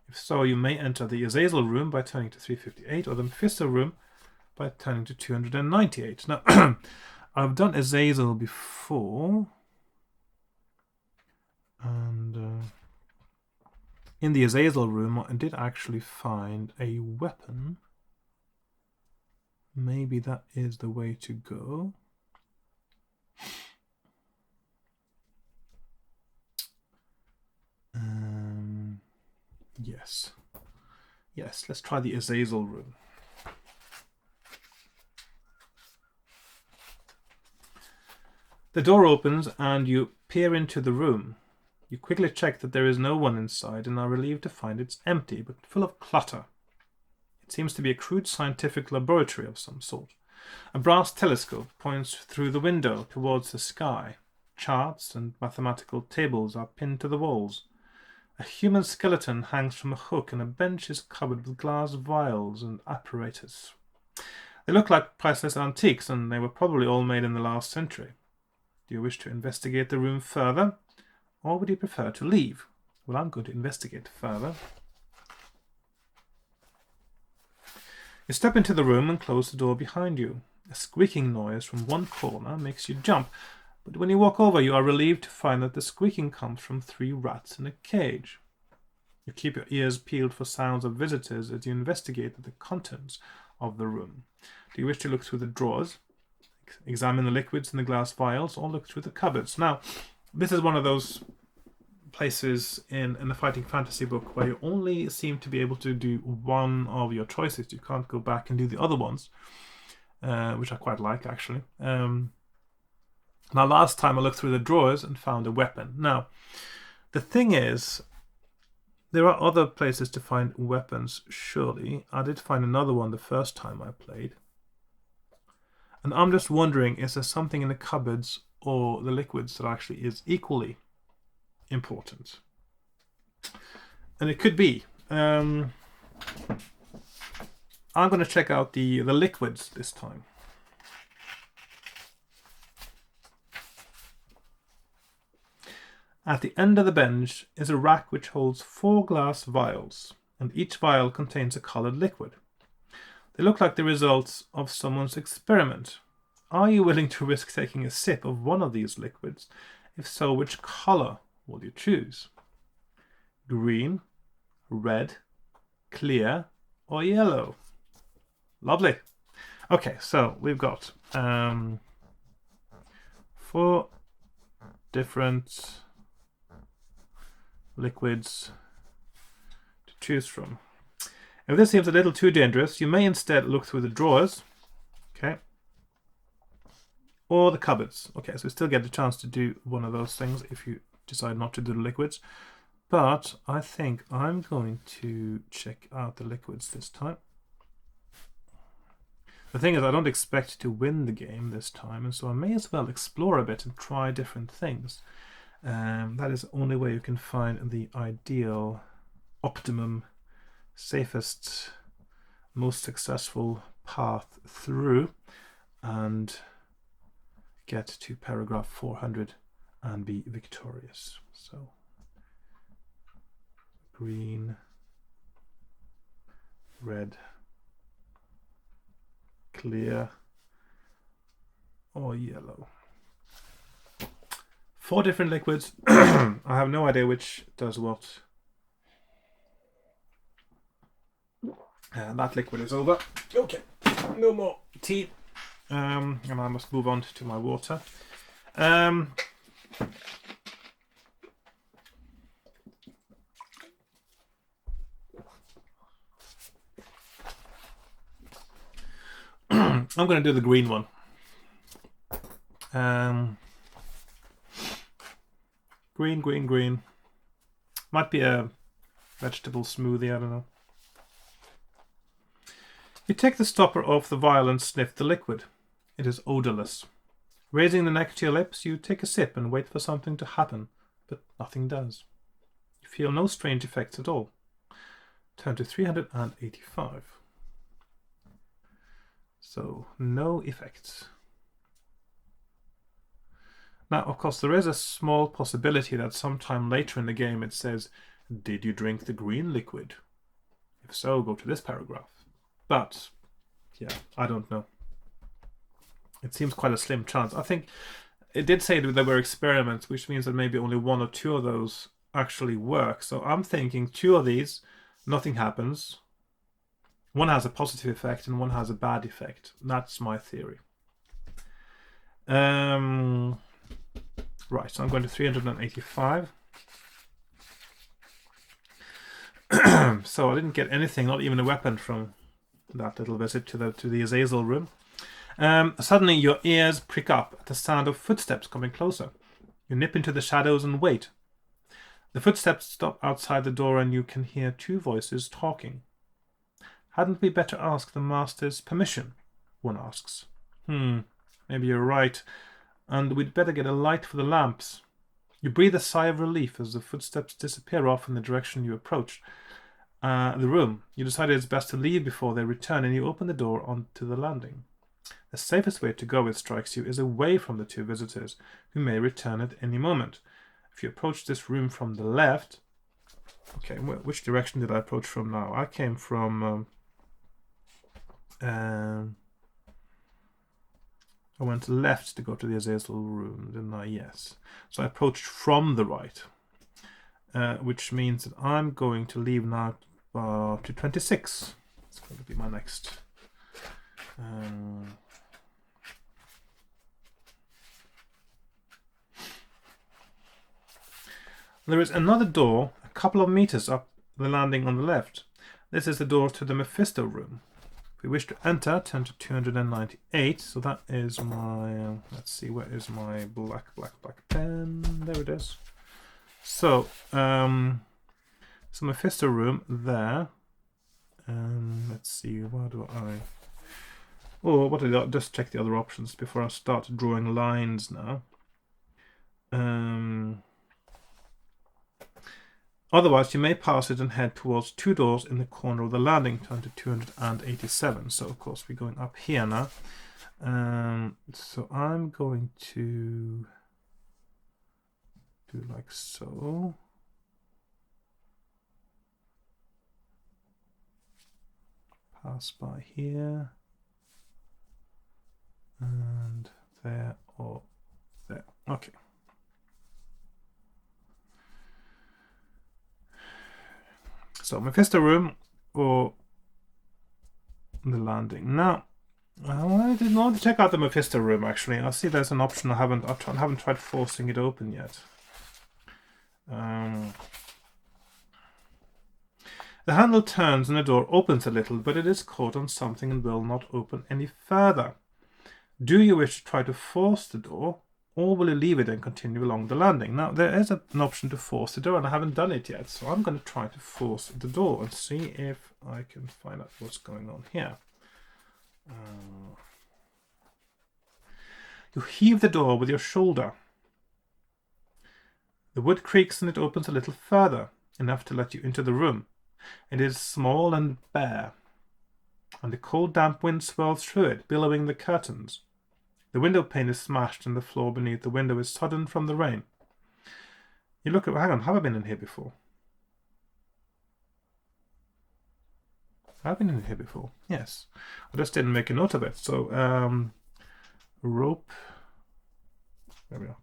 If so, you may enter the Azazel room by turning to 358 or the Mephisto room by turning to 298. Now, I've done Azazel before, and in the Azazel room I did actually find a weapon. Maybe that is the way to go. Yes, let's try the Azazel room. The door opens and you peer into the room. You quickly check that there is no one inside and are relieved to find it's empty, but full of clutter. It seems to be a crude scientific laboratory of some sort. A brass telescope points through the window towards the sky. Charts and mathematical tables are pinned to the walls. A human skeleton hangs from a hook and a bench is covered with glass vials and apparatus. They look like priceless antiques, and they were probably all made in the last century. Do you wish to investigate the room further, or would you prefer to leave? Well, I'm going to investigate further. You step into the room and close the door behind you. A squeaking noise from one corner makes you jump, but when you walk over, you are relieved to find that the squeaking comes from 3 rats in a cage. You keep your ears peeled for sounds of visitors as you investigate the contents of the room. Do you wish to look through the drawers, examine the liquids in the glass vials, or look through the cupboards? Now, this is one of those places in a fighting fantasy book where you only seem to be able to do one of your choices. You can't go back and do the other ones, which I quite like, actually. Now, last time I looked through the drawers and found a weapon. Now, the thing is, there are other places to find weapons, surely. I did find another one the first time I played. And I'm just wondering, is there something in the cupboards or the liquids that actually is equally important? And it could be. I'm going to check out the liquids this time. At the end of the bench is a rack which holds 4 glass vials, and each vial contains a colored liquid. They look like the results of someone's experiment. Are you willing to risk taking a sip of one of these liquids? If so, which color will you choose? Green, red, clear, or yellow? Lovely. Okay, so we've got 4 different liquids to choose from. If this seems a little too dangerous, you may instead look through the drawers, okay, or the cupboards. Okay, so we still get a chance to do one of those things if you decide not to do the liquids. But I think I'm going to check out the liquids this time. The thing is, I don't expect to win the game this time, and so I may as well explore a bit and try different things. That is the only way you can find the ideal, optimum, safest, most successful path through and get to paragraph 400 and be victorious. So green, red, clear, or yellow. 4 different liquids. I have no idea which does what. That liquid is over. Okay, no more tea. And I must move on to my water. I'm going to do the green one. Green. Might be a vegetable smoothie, I don't know. You take the stopper off the vial and sniff the liquid. It is odorless. Raising the neck to your lips, you take a sip and wait for something to happen, but nothing does. You feel no strange effects at all. Turn to 385. So, no effects. Now, of course, there is a small possibility that sometime later in the game it says, "Did you drink the green liquid? If so, go to this paragraph." But, yeah, I don't know. It seems quite a slim chance. I think it did say that there were experiments, which means that maybe only 1 or 2 of those actually work. So I'm thinking 2 of these, nothing happens. 1 has a positive effect and 1 has a bad effect. That's my theory. Right, so I'm going to 385. So I didn't get anything, not even a weapon, from that little visit to the Azel Room. Suddenly your ears prick up at the sound of footsteps coming closer. You nip into the shadows and wait. The footsteps stop outside the door and you can hear 2 voices talking. "Hadn't we better ask the master's permission?" one asks. Maybe you're right. And we'd better get a light for the lamps. You breathe a sigh of relief as the footsteps disappear off in the direction you approached. The room. You decide it's best to leave before they return, and you open the door onto the landing. The safest way to go, it strikes you, is away from the 2 visitors, who may return at any moment. If you approach this room from the left... Okay, which direction did I approach from now? I came from... I went left to go to the Azel Room, didn't I? Yes. So I approached from the right, which means that I'm going to leave now to 26. It's going to be my next... There is another door a couple of meters up the landing on the left. This is the door to the Mechester Room. If we wish to enter, turn to 298. So that is my... let's see, where is my black pen? There it is. So, Mechester Room there. Let's see, what do I... Oh, what did I just check the other options before I start drawing lines now. Otherwise, you may pass it and head towards 2 doors in the corner of the landing, turn to 287. So, of course, we're going up here now. So I'm going to do like so. Pass by here. And there or there. Okay. So Mechester Room or the landing. Now, I did not check out the Mechester Room actually. I see there's an option I haven't tried forcing it open yet. The handle turns and the door opens a little, but it is caught on something and will not open any further. Do you wish to try to force the door, or will you leave it and continue along the landing? Now, there is an option to force the door, and I haven't done it yet, so I'm going to try to force the door and see if I can find out what's going on here. You heave the door with your shoulder. The wood creaks and it opens a little further, enough to let you into the room. It is small and bare, and the cold damp wind swirls through it, billowing the curtains. The window pane is smashed and the floor beneath the window is sodden from the rain. You look at... Hang on, have I been in here before? I've been in here before, yes. I just didn't make a note of it. So, rope. There we are.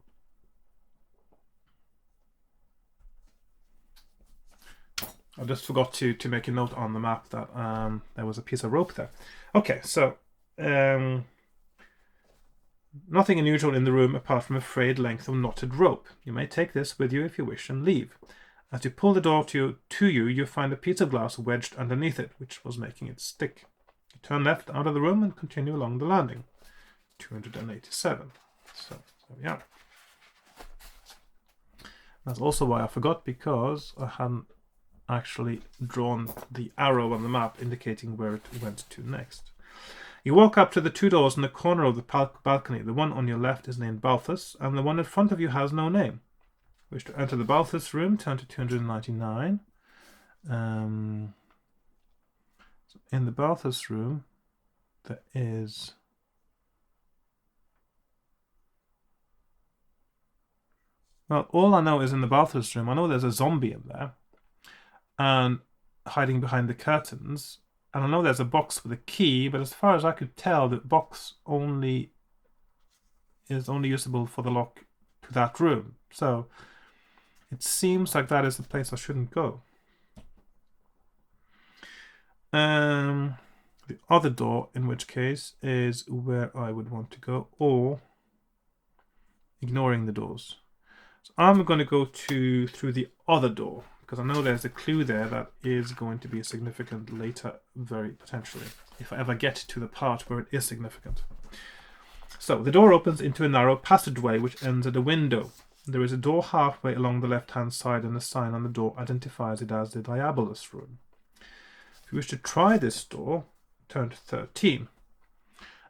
I just forgot to make a note on the map that there was a piece of rope there. Okay, so nothing unusual in the room apart from a frayed length of knotted rope. You may take this with you if you wish and leave. As you pull the door to you, you find a piece of glass wedged underneath it, which was making it stick. You turn left out of the room and continue along the landing. 287. So there we are. That's also why I forgot, because I hadn't actually drawn the arrow on the map indicating where it went to next. You walk up to the two doors in the corner of the balcony. The one on your left is named Balthas, and the one in front of you has no name. Wish to enter the Balthasar Room, turn to 299. So in the Balthasar Room, there is... Well, all I know is in the Balthasar Room, I know there's a zombie in there, and hiding behind the curtains, and I know there's a box with a key, but as far as I could tell, the box is only usable for the lock to that room. So it seems like that is the place I shouldn't go. The other door, in which case, is where I would want to go, or ignoring the doors. So I'm going to go through the other door, because I know there's a clue there that is going to be significant later, very potentially, if I ever get to the part where it is significant. So the door opens into a narrow passageway which ends at a window. There is a door halfway along the left-hand side, and a sign on the door identifies it as the Diabolos Room. If you wish to try this door, turn to 13.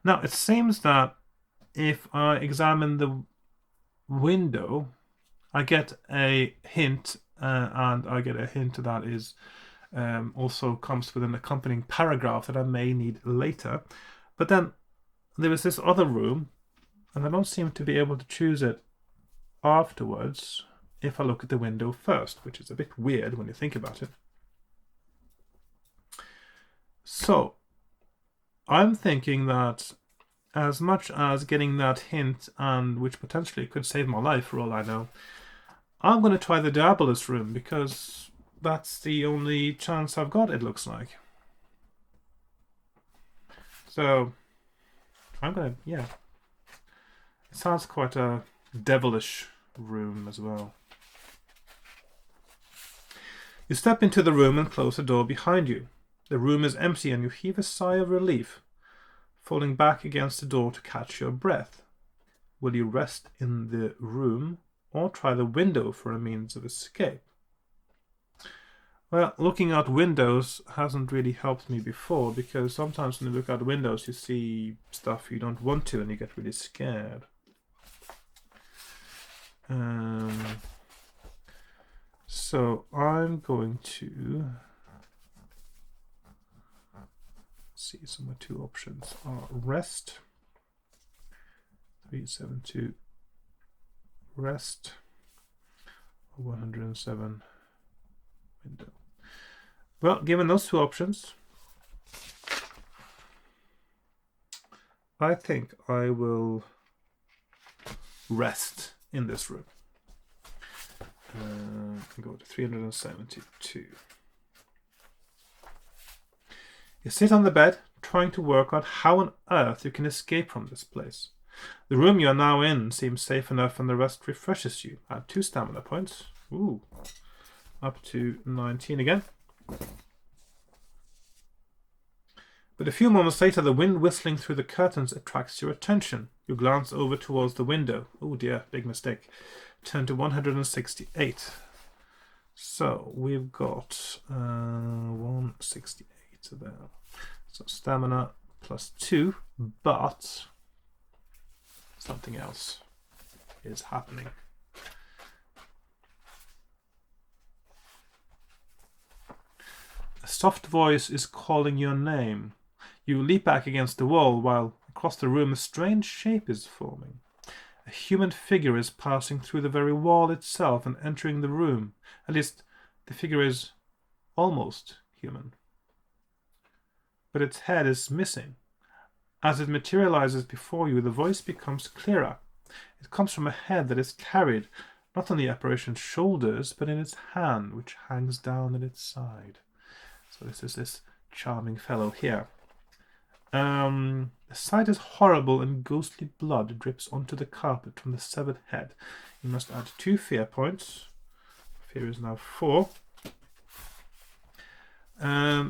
Now, it seems that if I examine the window, I get a hint, and I get a hint that is also comes with an accompanying paragraph that I may need later. But then there is this other room, and I don't seem to be able to choose it afterwards if I look at the window first, which is a bit weird when you think about it. So I'm thinking that as much as getting that hint, and which potentially could save my life for all I know, I'm going to try the Diabolos Room, because that's the only chance I've got, it looks like. So I'm going to, yeah. It sounds quite a devilish room as well. You step into the room and close the door behind you. The room is empty and you heave a sigh of relief, falling back against the door to catch your breath. Will you rest in the room or try the window for a means of escape? Well, looking out windows hasn't really helped me before, because sometimes when you look out windows you see stuff you don't want to and you get really scared. So I'm going to see, so my two options are rest, 372 rest, 107 window. Well, given those two options, I think I will rest in this room. Go to 372. You sit on the bed, trying to work out how on earth you can escape from this place. The room you are now in seems safe enough, and the rest refreshes you. Add 2 stamina points. Ooh. Up to 19 again. But a few moments later, the wind whistling through the curtains attracts your attention. You glance over towards the window. Oh dear, big mistake. Turn to 168. So we've got 168 there. So stamina plus 2, but something else is happening. A soft voice is calling your name. You leap back against the wall while across the room a strange shape is forming. A human figure is passing through the very wall itself and entering the room. At least, the figure is almost human. But its head is missing. As it materializes before you, the voice becomes clearer. It comes from a head that is carried not on the apparition's shoulders, but in its hand, which hangs down at its side. So this is this charming fellow here. The sight is horrible, and ghostly blood drips onto the carpet from the severed head. You must add 2 fear points. Fear is now 4.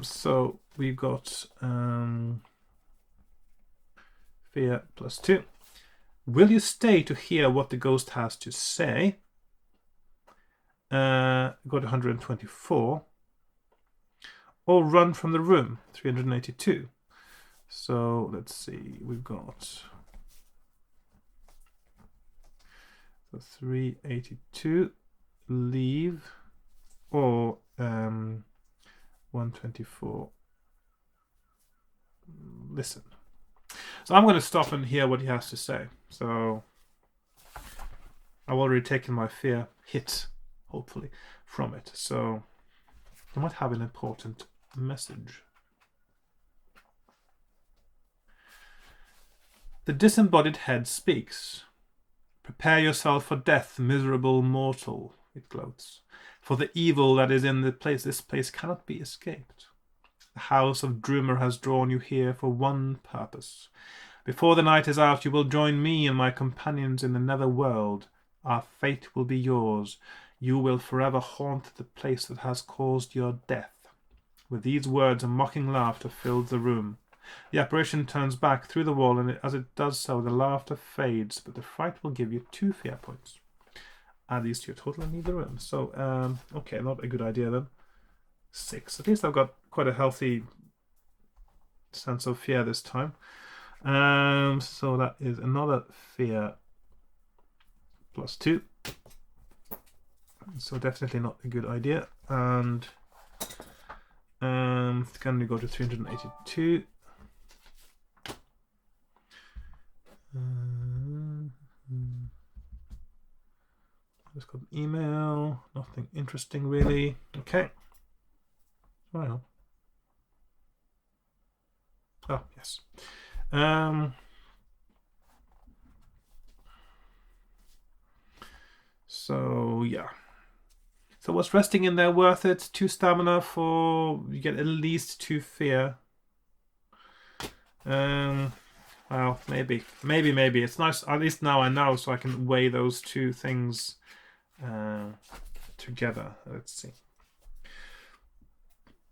So we've got fear plus 2. Will you stay to hear what the ghost has to say? Got 124. Or run from the room, 382. So let's see, we've got 382, leave, or 124, listen. So I'm going to stop and hear what he has to say. So I've already taken my fear hit, hopefully, from it. So I might have an important message. The disembodied head speaks. Prepare yourself for death, miserable mortal, it gloats. For the evil that is in this place cannot be escaped. The house of Droomer has drawn you here for one purpose. Before the night is out, you will join me and my companions in the nether world. Our fate will be yours. You will forever haunt the place that has caused your death. With these words, a mocking laughter filled the room. The apparition turns back through the wall, and as it does so, the laughter fades, but the fright will give you 2 fear points. Add these to your total and leave the room. So, okay, not a good idea then. 6. At least I've got quite a healthy sense of fear this time. So that is another fear plus 2. So definitely not a good idea. And can we go to 382? Just got an email. Nothing interesting really. Okay. Well. Oh yes. So yeah. So was resting in there worth it? 2 stamina for you get at least 2 fear. Well, maybe. It's nice. At least now I know, so I can weigh those 2 things together. Let's see.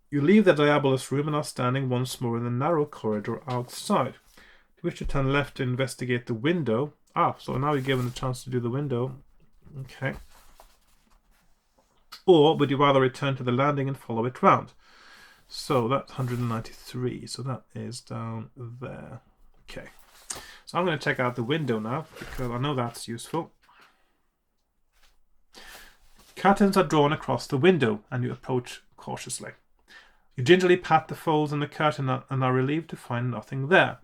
You leave the Diabolos Room and are standing once more in the narrow corridor outside. You wish to turn left to investigate the window. So now you're given a chance to do the window. Okay. Or would you rather return to the landing and follow it round? So that's 193. So that is down there. Okay. So I'm going to check out the window now, because I know that's useful. Curtains are drawn across the window, and you approach cautiously. You gingerly pat the folds in the curtain and are relieved to find nothing there.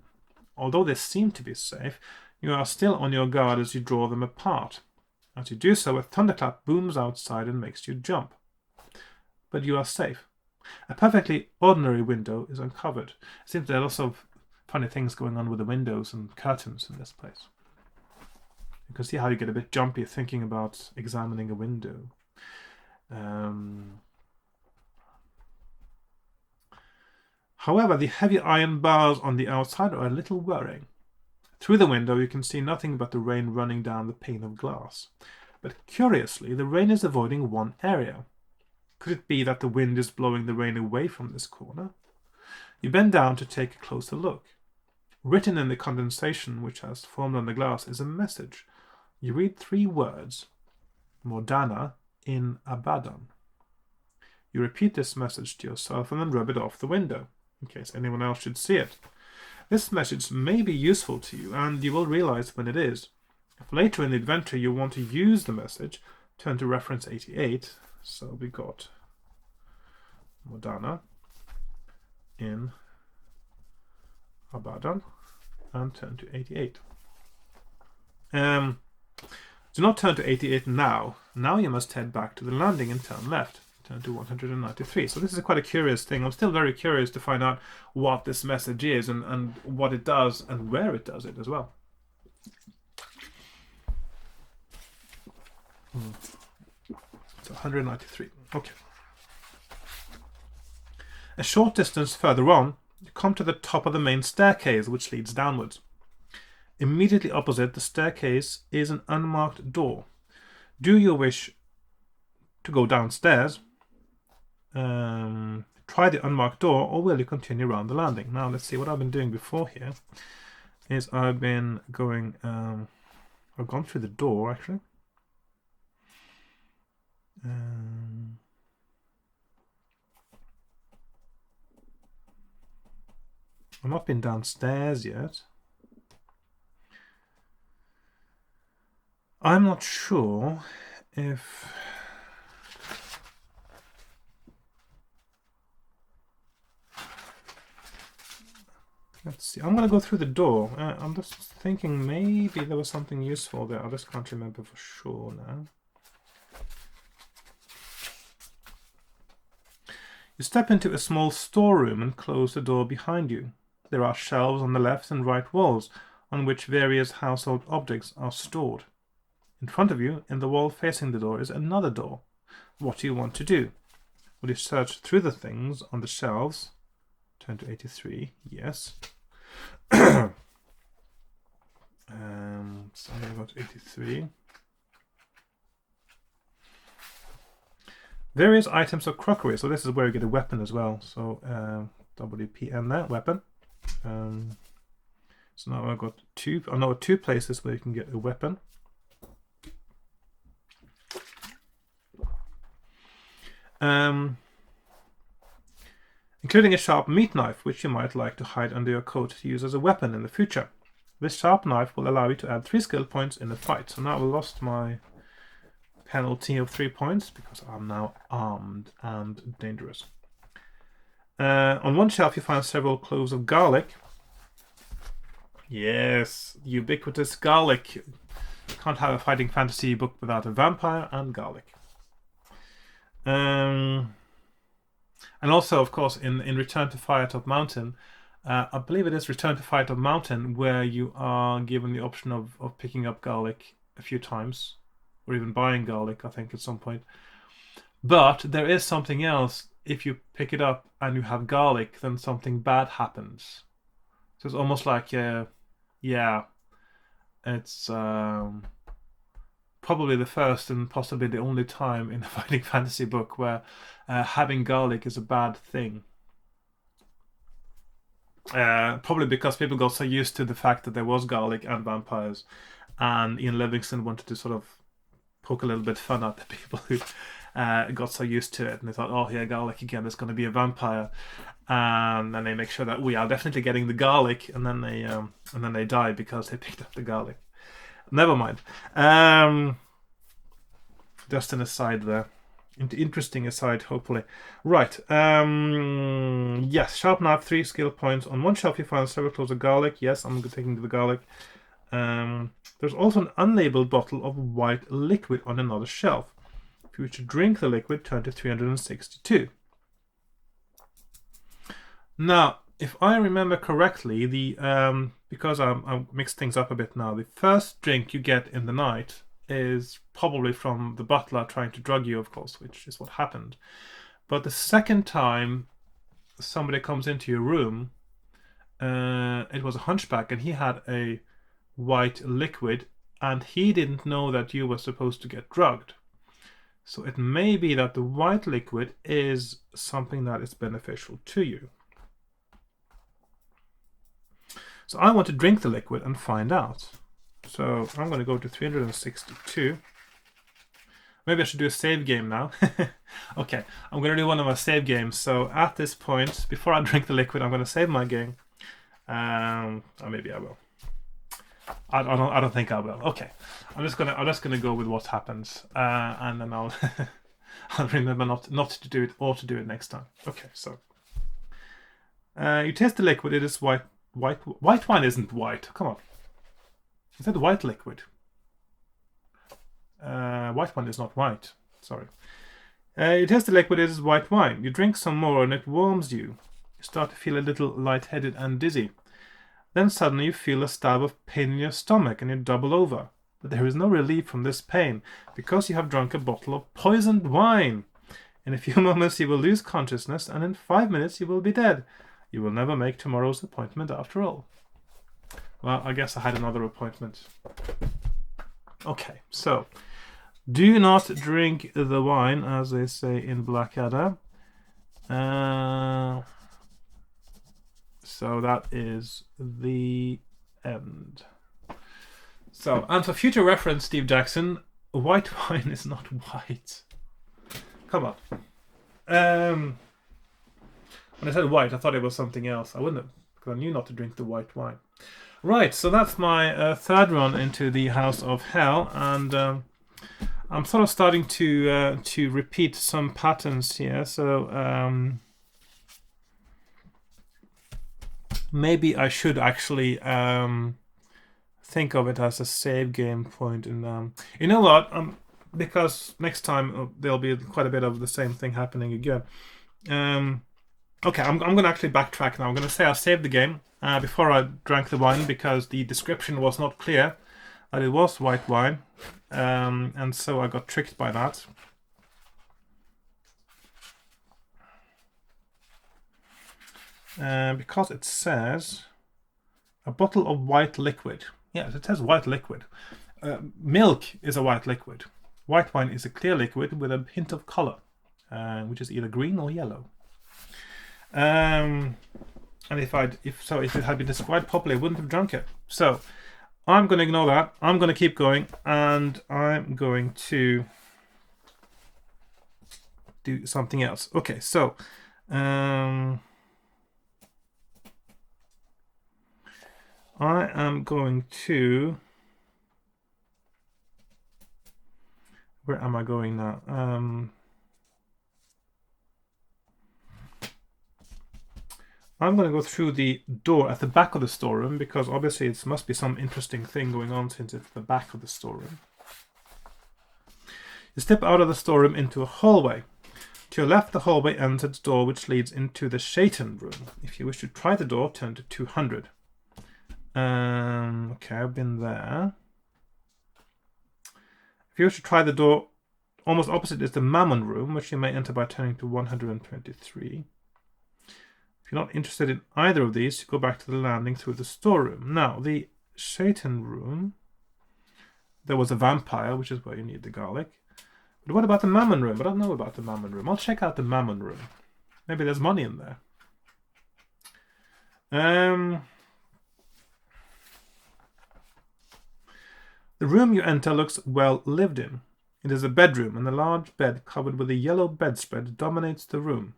Although they seem to be safe, you are still on your guard as you draw them apart. As you do so, a thunderclap booms outside and makes you jump. But you are safe. A perfectly ordinary window is uncovered. It seems there are lots of funny things going on with the windows and curtains in this place. You can see how you get a bit jumpy thinking about examining a window. However, the heavy iron bars on the outside are a little worrying. Through the window you can see nothing but the rain running down the pane of glass. But curiously, the rain is avoiding one area. Could it be that the wind is blowing the rain away from this corner? You bend down to take a closer look. Written in the condensation which has formed on the glass is a message. You read 3 words. Modana in Abaddon. You repeat this message to yourself and then rub it off the window, in case anyone else should see it. This message may be useful to you, and you will realize when it is. If later in the adventure you want to use the message, turn to reference 88. So we got Modana. in Abadan and turn to 88. Do not turn to 88 now. Now you must head back to the landing and turn left. Turn to 193. So this is quite a curious thing. I'm still very curious to find out what this message is and what it does and where it does it as well. So 193. Okay. A short distance further on, you come to the top of the main staircase, which leads downwards. Immediately opposite the staircase is an unmarked door. Do you wish to go downstairs? Try the unmarked door, or will you continue around the landing? Now let's see what I've been doing before here. Is I've been going. I've gone through the door actually. I've not been downstairs yet. I'm not sure if... Let's see. I'm going to go through the door. I'm just thinking maybe there was something useful there. I just can't remember for sure now. You step into a small storeroom and close the door behind you. There are shelves on the left and right walls on which various household objects are stored. In front of you, in the wall facing the door, is another door. What do you want to do? Will you search through the things on the shelves? Turn to 83. Yes. So I'm going to go to 83. Various items of crockery. So this is where you get a weapon as well. So WPN there, weapon. So now I've got two places where you can get a weapon. Including a sharp meat knife, which you might like to hide under your coat to use as a weapon in the future. This sharp knife will allow you to add 3 skill points in the fight. So now I've lost my penalty of 3 points because I'm now armed and dangerous. On one shelf you find several cloves of garlic. Yes, ubiquitous garlic. You can't have a fighting fantasy book without a vampire and garlic. And also, of course, in Return to Firetop Mountain, I believe it is Return to Firetop Mountain, where you are given the option of picking up garlic a few times, or even buying garlic, I think, at some point. But there is something else. If you pick it up and you have garlic, then something bad happens. So it's almost like, yeah, it's probably the first and possibly the only time in a fighting fantasy book where having garlic is a bad thing. Probably because people got so used to the fact that there was garlic and vampires, and Ian Livingstone wanted to sort of poke a little bit fun at the people who got so used to it, and they thought, oh yeah, garlic again, there's going to be a vampire, and then they make sure that we are definitely getting the garlic, and then they die because they picked up the garlic. Never mind. Just an aside there. Interesting aside, hopefully. Right. Yes, sharp knife, 3 skill points. On one shelf you find several cloves of garlic. Yes, I'm taking the garlic. There's also an unlabeled bottle of white liquid on another shelf. If you wish to drink the liquid, turn to 362. Now, if I remember correctly, because I mixed things up a bit now, the first drink you get in the night is probably from the butler trying to drug you, of course, which is what happened. But the second time somebody comes into your room, it was a hunchback, and he had a white liquid, and he didn't know that you were supposed to get drugged. So it may be that the white liquid is something that is beneficial to you. So I want to drink the liquid and find out. So I'm going to go to 362. Maybe I should do a save game now. Okay, I'm going to do one of my save games. So at this point, before I drink the liquid, I'm going to save my game. Or maybe I will. I don't think I will. Okay, I'm just gonna go with what happens, and then I'll I'll remember not to do it or to do it next time. Okay, so You taste the liquid. It is white. White wine isn't white. Come on. Is that white liquid? White wine is not white. Sorry. You taste the liquid. It is white wine. You drink some more and it warms you. You start to feel a little lightheaded and dizzy. Then suddenly you feel a stab of pain in your stomach and you double over. But there is no relief from this pain because you have drunk a bottle of poisoned wine. In a few moments you will lose consciousness and in 5 minutes you will be dead. You will never make tomorrow's appointment after all. Well, I guess I had another appointment. Okay, so do not drink the wine, as they say in Blackadder. So that is the end. So, and for future reference, Steve Jackson, white wine is not white. Come on. When I said white, I thought it was something else. I wouldn't have, because I knew not to drink the white wine. Right, so that's my third run into the House of Hell, and I'm sort of starting to repeat some patterns here. So maybe I should actually think of it as a save game point. And you know what? Because next time there'll be quite a bit of the same thing happening again. Okay, I'm going to actually backtrack now. I'm going to say I saved the game before I drank the wine because the description was not clear that it was white wine. And so I got tricked by that. Because it says a bottle of white liquid. Yes, it says white liquid. Milk is a white liquid. White wine is a clear liquid with a hint of color, which is either green or yellow. And if it had been described properly, I wouldn't have drunk it. So I'm going to ignore that. I'm going to keep going, and I'm going to do something else. Okay, so I am going to. Where am I going now? I'm going to go through the door at the back of the storeroom because obviously it must be some interesting thing going on since it's the back of the storeroom. You step out of the storeroom into a hallway. To your left, the hallway ends at the door which leads into the Shaytan Room. If you wish to try the door, turn to 200. Okay, I've been there. If you wish to try the door, almost opposite is the Mammon Room, which you may enter by turning to 123. If you're not interested in either of these, you go back to the landing through the storeroom. Now, the Shaytan Room, there was a vampire, which is where you need the garlic. But what about the Mammon Room? I don't know about the Mammon Room. I'll check out the Mammon Room. Maybe there's money in there. The room you enter looks well lived in. It is a bedroom, and a large bed covered with a yellow bedspread dominates the room.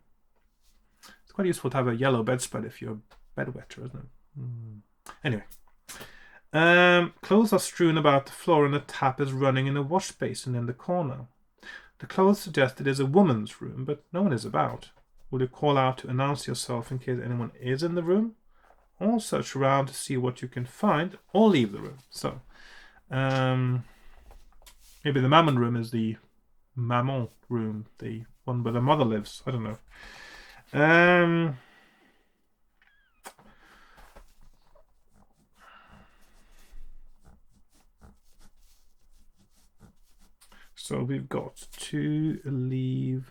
It's quite useful to have a yellow bedspread if you're a bedwetter, isn't it? Anyway. Clothes are strewn about the floor, and a tap is running in a wash basin in the corner. The clothes suggest it is a woman's room, but no one is about. Will you call out to announce yourself in case anyone is in the room? Or search around to see what you can find, or leave the room. So, maybe the Mammon Room is the Mammon Room, the one where the mother lives. I don't know. So we've got to leave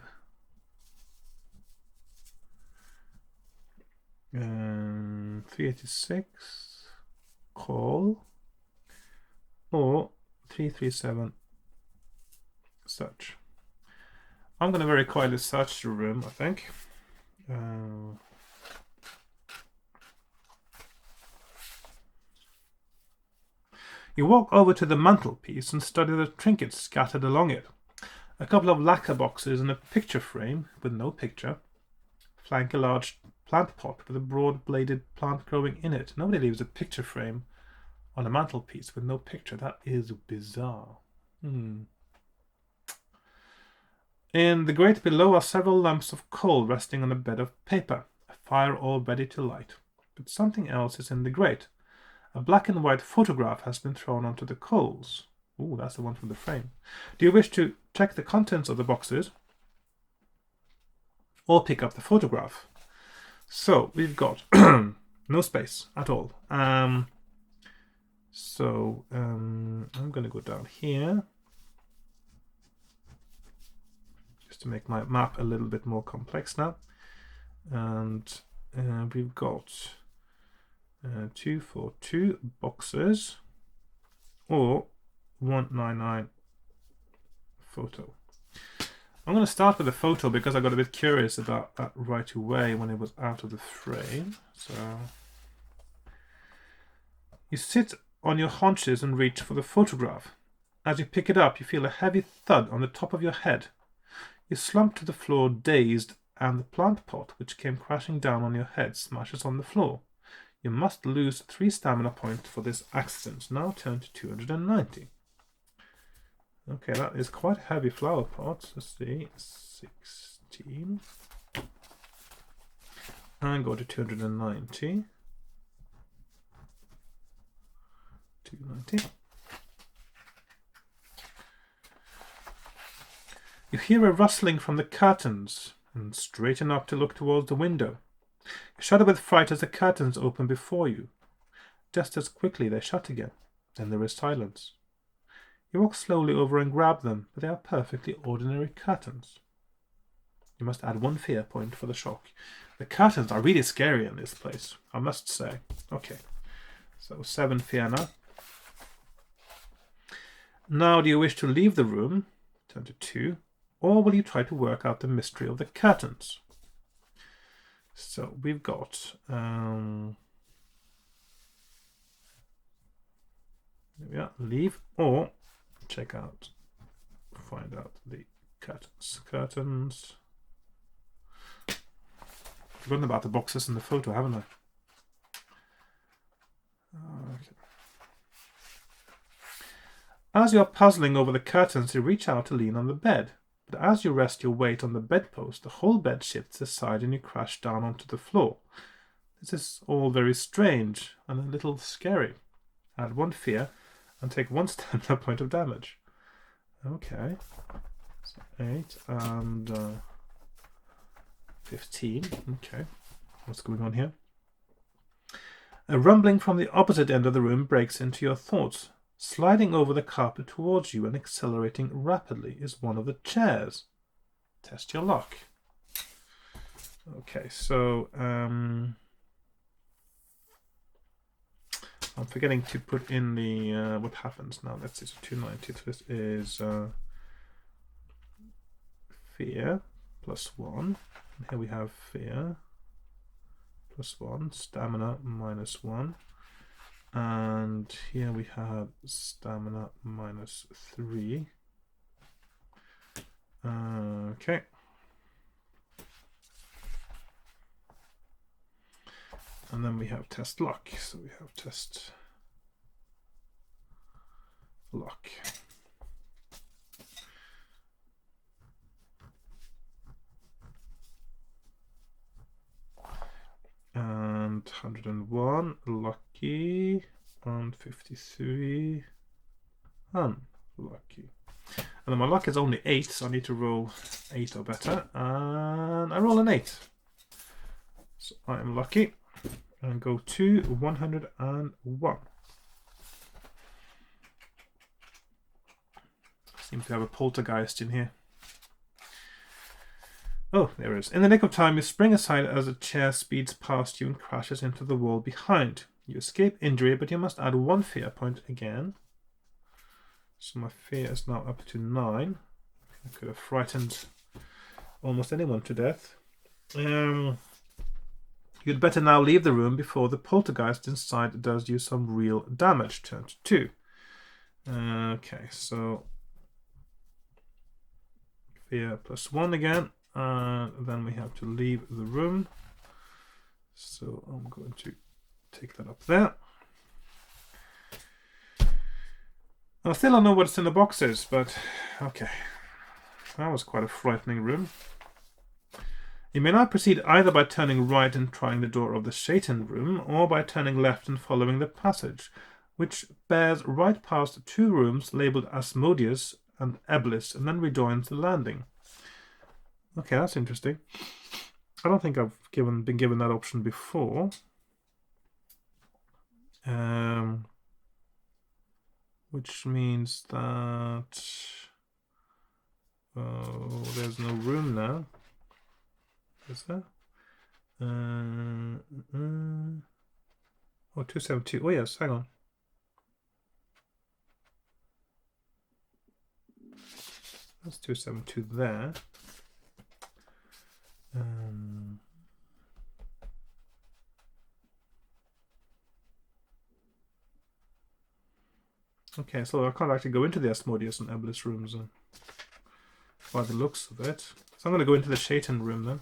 386, call, or 337, search. I'm going to very quietly search the room, I think. You walk over to the mantelpiece and study the trinkets scattered along it. A couple of lacquer boxes and a picture frame with no picture flank a large plant pot with a broad-bladed plant growing in it. Nobody leaves a picture frame on a mantelpiece with no picture. That is bizarre. In the grate below are several lumps of coal resting on a bed of paper. A fire all ready to light. But something else is in the grate. A black and white photograph has been thrown onto the coals. Ooh, that's the one from the frame. Do you wish to check the contents of the boxes or pick up the photograph? So we've got no space at all. I'm going to go down here just to make my map a little bit more complex now. And we've got 242 boxes or 199 photo. I'm going to start with the photo because I got a bit curious about that right away when it was out of the frame. So you sit on your haunches and reach for the photograph. As you pick it up, you feel a heavy thud on the top of your head. You slump to the floor dazed, and the plant pot, which came crashing down on your head, smashes on the floor. You must lose 3 stamina points for this accident. Now turn to 290. Okay, that is quite a heavy flower pot. Let's see, 16. And go to 290. 290. You hear a rustling from the curtains and straighten up to look towards the window. You shudder with fright as the curtains open before you. Just as quickly they shut again. Then there is silence. You walk slowly over and grab them, but they are perfectly ordinary curtains. You must add 1 fear point for the shock. The curtains are really scary in this place, I must say. Okay, so 7 fear now. Now do you wish to leave the room? Turn to 2. Or will you try to work out the mystery of the curtains? So we've got leave or check out, find out the curtains. Forgotten about the boxes in the photo, haven't I? Okay. As you are puzzling over the curtains, you reach out to lean on the bed. But as you rest your weight on the bedpost, the whole bed shifts aside and you crash down onto the floor. This is all very strange and a little scary. Add 1 fear and take 1 stamina point of damage. Okay. So 8 and 15. Okay. What's going on here? A rumbling from the opposite end of the room breaks into your thoughts. Sliding over the carpet towards you and accelerating rapidly is one of the chairs. Test your luck. Okay, so I'm forgetting to put in the what happens now. Let's see, so 290. This is fear +1. And here we have fear +1, stamina -1. And here we have stamina -3. Okay. And then we have test luck. So we have test luck. And 101 lucky, and 53 unlucky. And then my luck is only 8, so I need to roll 8 or better. And I roll an 8. So I am lucky. And go to 101. Seems to have a poltergeist in here. Oh, there it is. In the nick of time, you spring aside as a chair speeds past you and crashes into the wall behind. You escape injury, but you must add 1 fear point again. So my fear is now up to 9. I could have frightened almost anyone to death. You'd better now leave the room before the poltergeist inside does you some real damage. Turn to 2. Okay, so fear +1 again. Then we have to leave the room. So I'm going to take that up there. I still don't know what's in the boxes, but okay. That was quite a frightening room. You may now proceed either by turning right and trying the door of the Shaytan Room, or by turning left and following the passage, which bears right past 2 rooms labelled Asmodeus and Eblis, and then rejoins the landing. Okay, that's interesting. I don't think I've been given that option before. Which means that there's no room now. Is there? 272. Oh yes, hang on. That's 272 there. Okay, so I can't actually go into the Asmodeus and Eblis rooms by the looks of it. So I'm going to go into the Shaytan room then.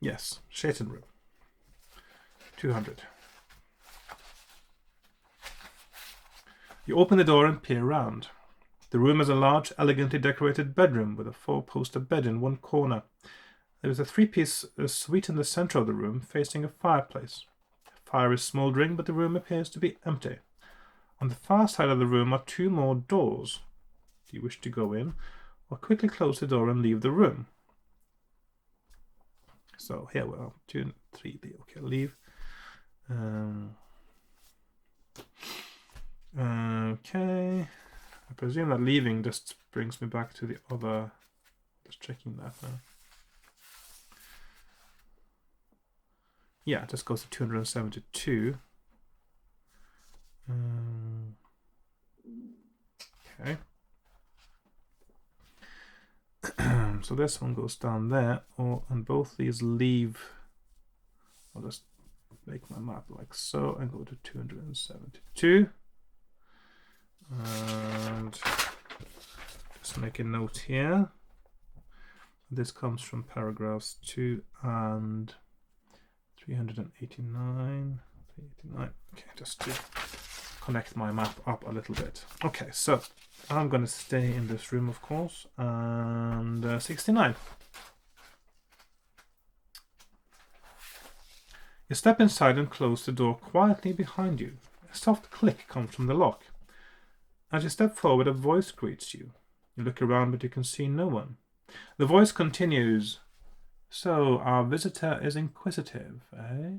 Yes, Shaytan room. 200. You open the door and peer round. The room is a large, elegantly decorated bedroom with a 4-poster bed in one corner. There is a 3-piece suite in the center of the room, facing a fireplace. The fire is smouldering, but the room appears to be empty. On the far side of the room are 2 more doors. Do you wish to go in, or quickly close the door and leave the room? So here we are, 2, 3, okay, leave. Okay, I presume that leaving just brings me back to the other. Just checking that now. Yeah, it just goes to 272. Okay. So this one goes down there, and both these leave. I'll just make my map like so and go to 272. And just make a note here. This comes from paragraphs 2 and 389. 389. Okay, just to connect my map up a little bit. Okay, so I'm going to stay in this room, of course, and 69. You step inside and close the door quietly behind you. A soft click comes from the lock. As you step forward, a voice greets you. You look around, but you can see no one. The voice continues, "So, our visitor is inquisitive, eh?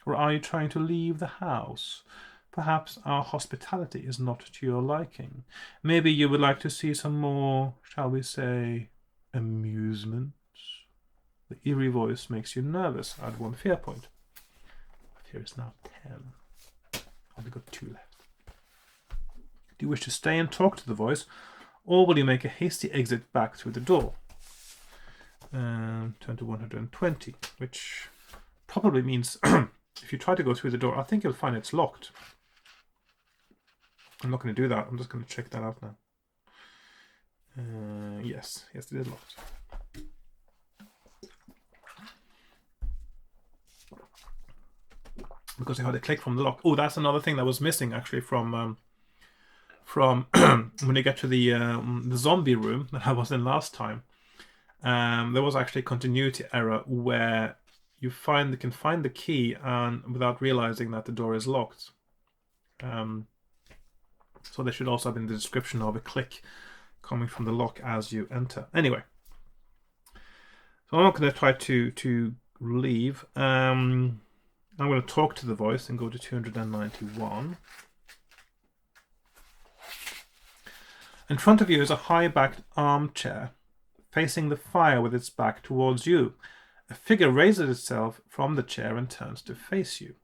Or are you trying to leave the house? Perhaps our hospitality is not to your liking. Maybe you would like to see some more, shall we say, amusements?" The eerie voice makes you nervous. Add 1 fear point. Fear is now 10. I've only got 2 left. Do you wish to stay and talk to the voice, or will you make a hasty exit back through the door? Turn to 120, which probably means if you try to go through the door, I think you'll find it's locked. I'm not going to do that. I'm just going to check that out now. Yes, it is locked. Because I heard a click from the lock. Oh, that's another thing that was missing actually from when you get to the zombie room that I was in last time. There was actually a continuity error where you can find the key and without realizing that the door is locked. So there should also have been the description of a click coming from the lock as you enter. Anyway, so I'm not going to try to leave. I'm going to talk to the voice and go to 291. In front of you is a high-backed armchair, facing the fire with its back towards you. A figure raises itself from the chair and turns to face you.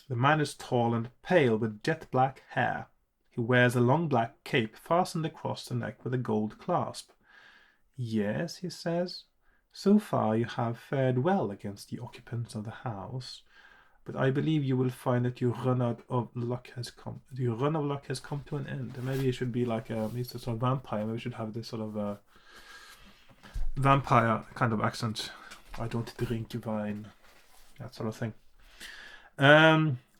The man is tall and pale with jet black hair. He wears a long black cape fastened across the neck with a gold clasp. "Yes," he says, "so far you have fared well against the occupants of the house, but I believe you will find that your run of luck has come to an end." And maybe it should be like he's a sort of vampire. Maybe we should have this sort of vampire kind of accent. "I don't drink wine," that sort of thing.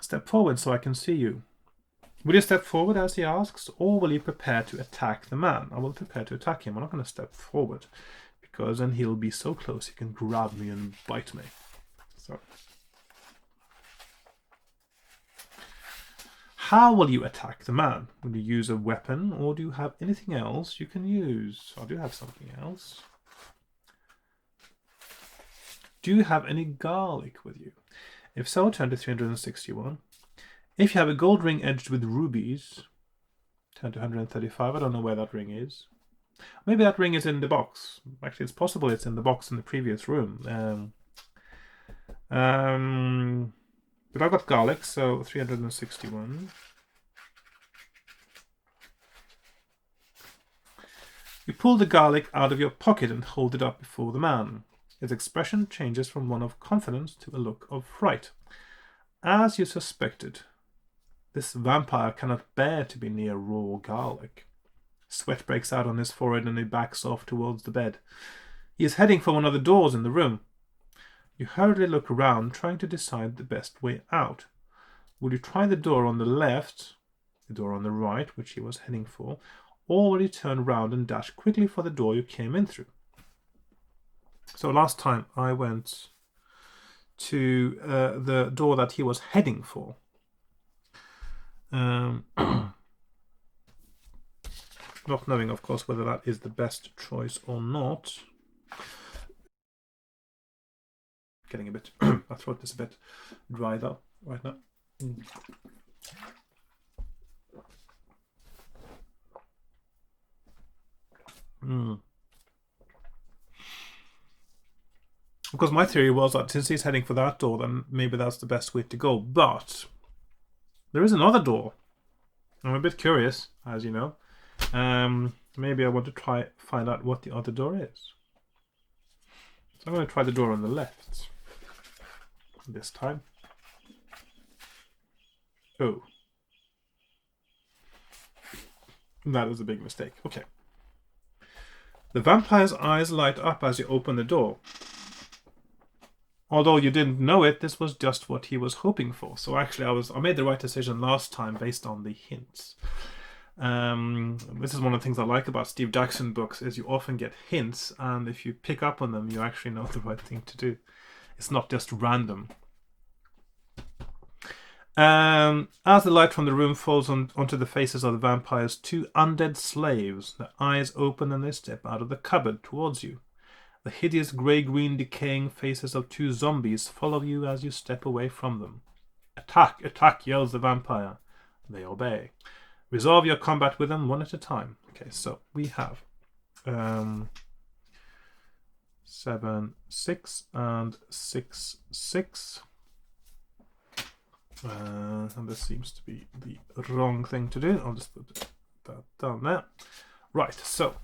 Step forward so I can see you. Will you step forward as he asks, or will you prepare to attack the man? I will prepare to attack him. I'm not going to step forward, because then he'll be so close he can grab me and bite me. So, how will you attack the man? Will you use a weapon, or do you have anything else you can use? I do have something else. Do you have any garlic with you? If so, turn to 361. If you have a gold ring edged with rubies, turn to 135. I don't know where that ring is. Maybe that ring is in the box. Actually, it's possible it's in the box in the previous room. But I've got garlic, so 361. You pull the garlic out of your pocket and hold it up before the man. His expression changes from one of confidence to a look of fright. As you suspected, this vampire cannot bear to be near raw garlic. Sweat breaks out on his forehead and he backs off towards the bed. He is heading for one of the doors in the room. You hurriedly look around, trying to decide the best way out. Will you try the door on the left, the door on the right, which he was heading for, or will you turn round and dash quickly for the door you came in through? So last time I went to the door that he was heading for. Not knowing, of course, whether that is the best choice or not. Getting a bit, my throat is a bit dry though right now. Because my theory was that since he's heading for that door, then maybe that's the best way to go. But there is another door. I'm a bit curious, as you know. Maybe I want to find out what the other door is. So I'm going to try the door on the left this time. Oh. That is a big mistake. Okay. The vampire's eyes light up as you open the door. Although you didn't know it, this was just what he was hoping for. So actually I made the right decision last time based on the hints. This is one of the things I like about Steve Jackson books is you often get hints, and if you pick up on them, you actually know the right thing to do. It's not just random. As the light from the room falls onto the faces of the vampires, two undead slaves, their eyes open and they step out of the cupboard towards you. The hideous grey-green decaying faces of two zombies follow you as you step away from them. Attack! Attack! Yells the vampire. They obey. Resolve your combat with them one at a time. Okay, so we have 7, 6, and 6, 6. And this seems to be the wrong thing to do. I'll just put that down there. Right, so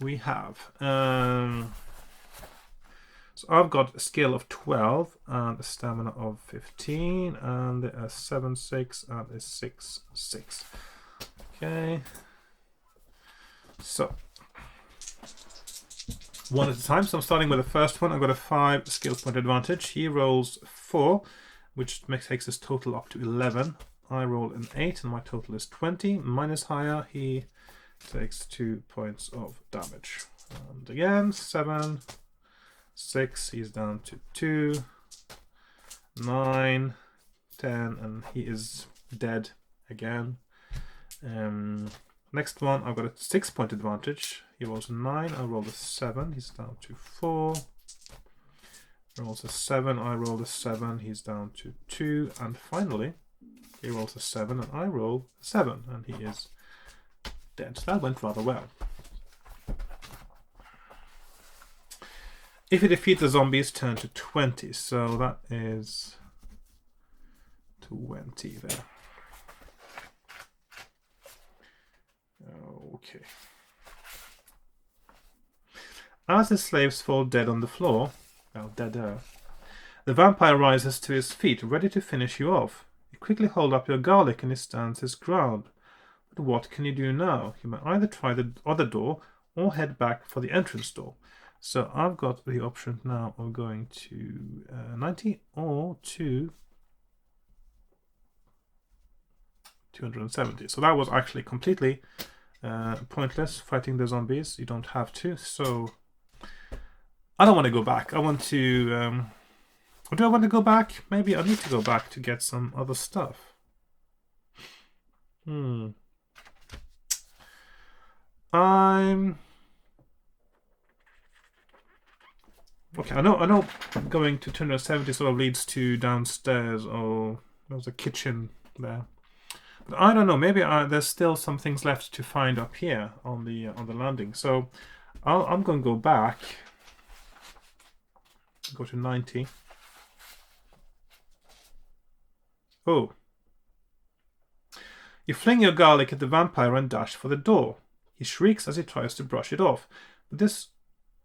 we have so I've got a skill of 12 and a stamina of 15 and a 7, 6 and a 6, 6. Okay, so one at a time. So I'm starting with the first one. I've got a 5 skill point advantage. He rolls 4, which takes his total up to 11. I roll an 8 and my total is 20. Mine is higher. He takes 2 points of damage. And again, 7, 6, he's down to 2, 9, 10, and he is dead again. Next one, I've got a 6 point advantage. He rolls a 9, I rolled a 7, he's down to 4. Rolls a 7, I rolled a 7, he's down to 2. And finally, he rolls a 7 and I roll a 7, and he is dead. So that went rather well. If you defeat the zombies, turn to 20. So that is 20 there. Okay. As the slaves fall dead on the floor, well, deader, the vampire rises to his feet, ready to finish you off. You quickly hold up your garlic and he stands his ground. But what can you do now? You may either try the other door or head back for the entrance door. So I've got the option now of going to 90 or to 270. So that was actually completely pointless fighting the zombies. You don't have to. So I don't want to go back. I want to... or do I want to go back? Maybe I need to go back to get some other stuff. Okay, I know going to 270 sort of leads to downstairs, or there's a kitchen there. But I don't know, maybe there's still some things left to find up here on the landing. So I'm going to go back. Go to 90. Oh. You fling your garlic at the vampire and dash for the door. He shrieks as he tries to brush it off, but this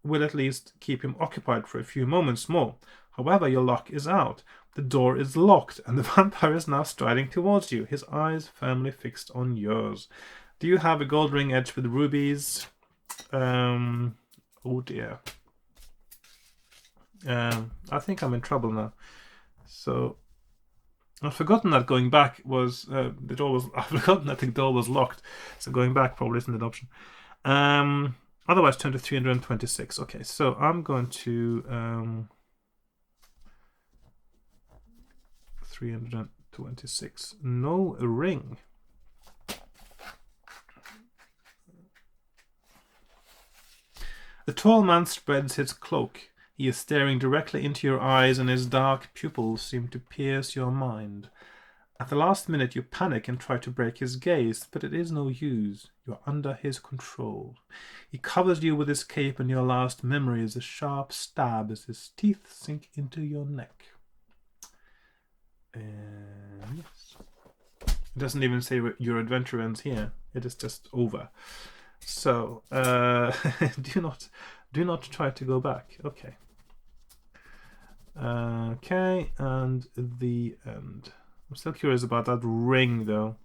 will at least keep him occupied for a few moments more. However, your luck is out. The door is locked, and the vampire is now striding towards you, his eyes firmly fixed on yours. Do you have a gold ring edged with rubies? Oh dear. I think I'm in trouble now. So I've forgotten that going back was the door was. I've forgotten that the door was locked, so going back probably isn't an option. Otherwise, turn to 326. Okay, so I'm going to 326. No ring. The tall man spreads his cloak. He is staring directly into your eyes, and his dark pupils seem to pierce your mind. At the last minute, you panic and try to break his gaze, but it is no use. You are under his control. He covers you with his cape, and your last memory is a sharp stab as his teeth sink into your neck. Yes. It doesn't even say your adventure ends here. It is just over. So, do not try to go back. Okay. Okay, and the end. I'm still curious about that ring, though.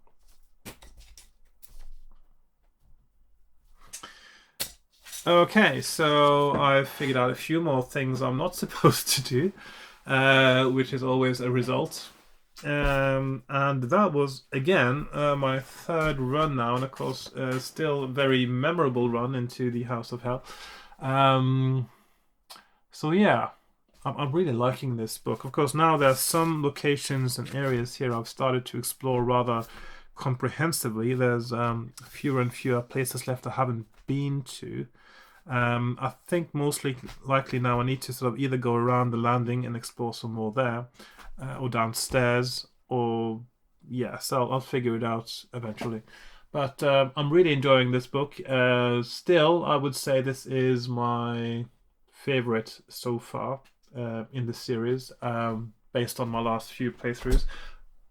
Okay, so I've figured out a few more things I'm not supposed to do, which is always a result. And that was, again, my third run now, and of course, still a very memorable run into the House of Hell. So yeah, I'm really liking this book. Of course, now there's some locations and areas here I've started to explore rather comprehensively. There's fewer and fewer places left I haven't been to. I think mostly likely now I need to sort of either go around the landing and explore some more there, or downstairs, or yeah, so I'll figure it out eventually. But I'm really enjoying this book. Still, I would say this is my favorite so far in the series, based on my last few playthroughs.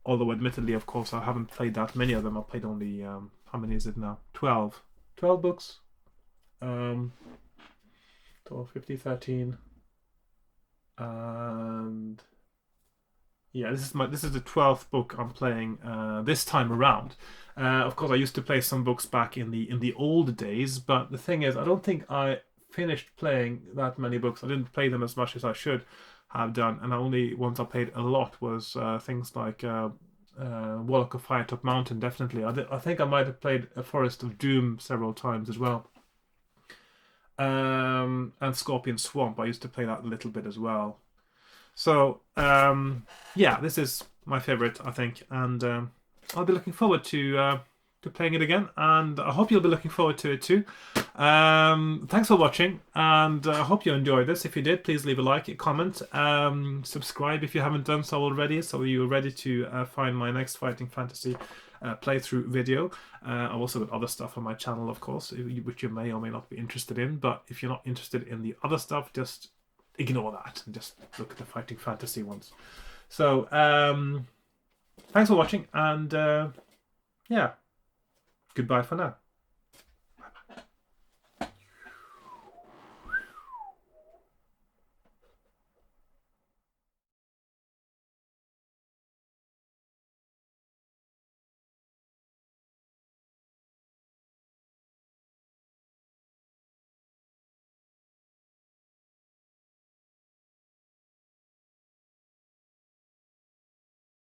Although admittedly, of course, I haven't played that many of them. I played only, how many is it now? 12 books. 12, 50, 13, and yeah, this is the 12th book I'm playing this time around. Of course, I used to play some books back in the old days, but the thing is, I don't think I finished playing that many books. I didn't play them as much as I should have done, and only ones I played a lot was things like Warlock of Firetop Mountain. Definitely, I think I might have played A Forest of Doom several times as well. And Scorpion Swamp, I used to play that a little bit as well. So yeah, this is my favorite, I think, and I'll be looking forward to playing it again, and I hope you'll be looking forward to it too. Thanks for watching, and I hope you enjoyed this. If you did, please leave a like, a comment, subscribe if you haven't done so already, so you're ready to find my next Fighting Fantasy playthrough video. I've also got other stuff on my channel, of course, which you may or may not be interested in, but if you're not interested in the other stuff, just ignore that and just look at the Fighting Fantasy ones. So thanks for watching, and yeah, goodbye for now.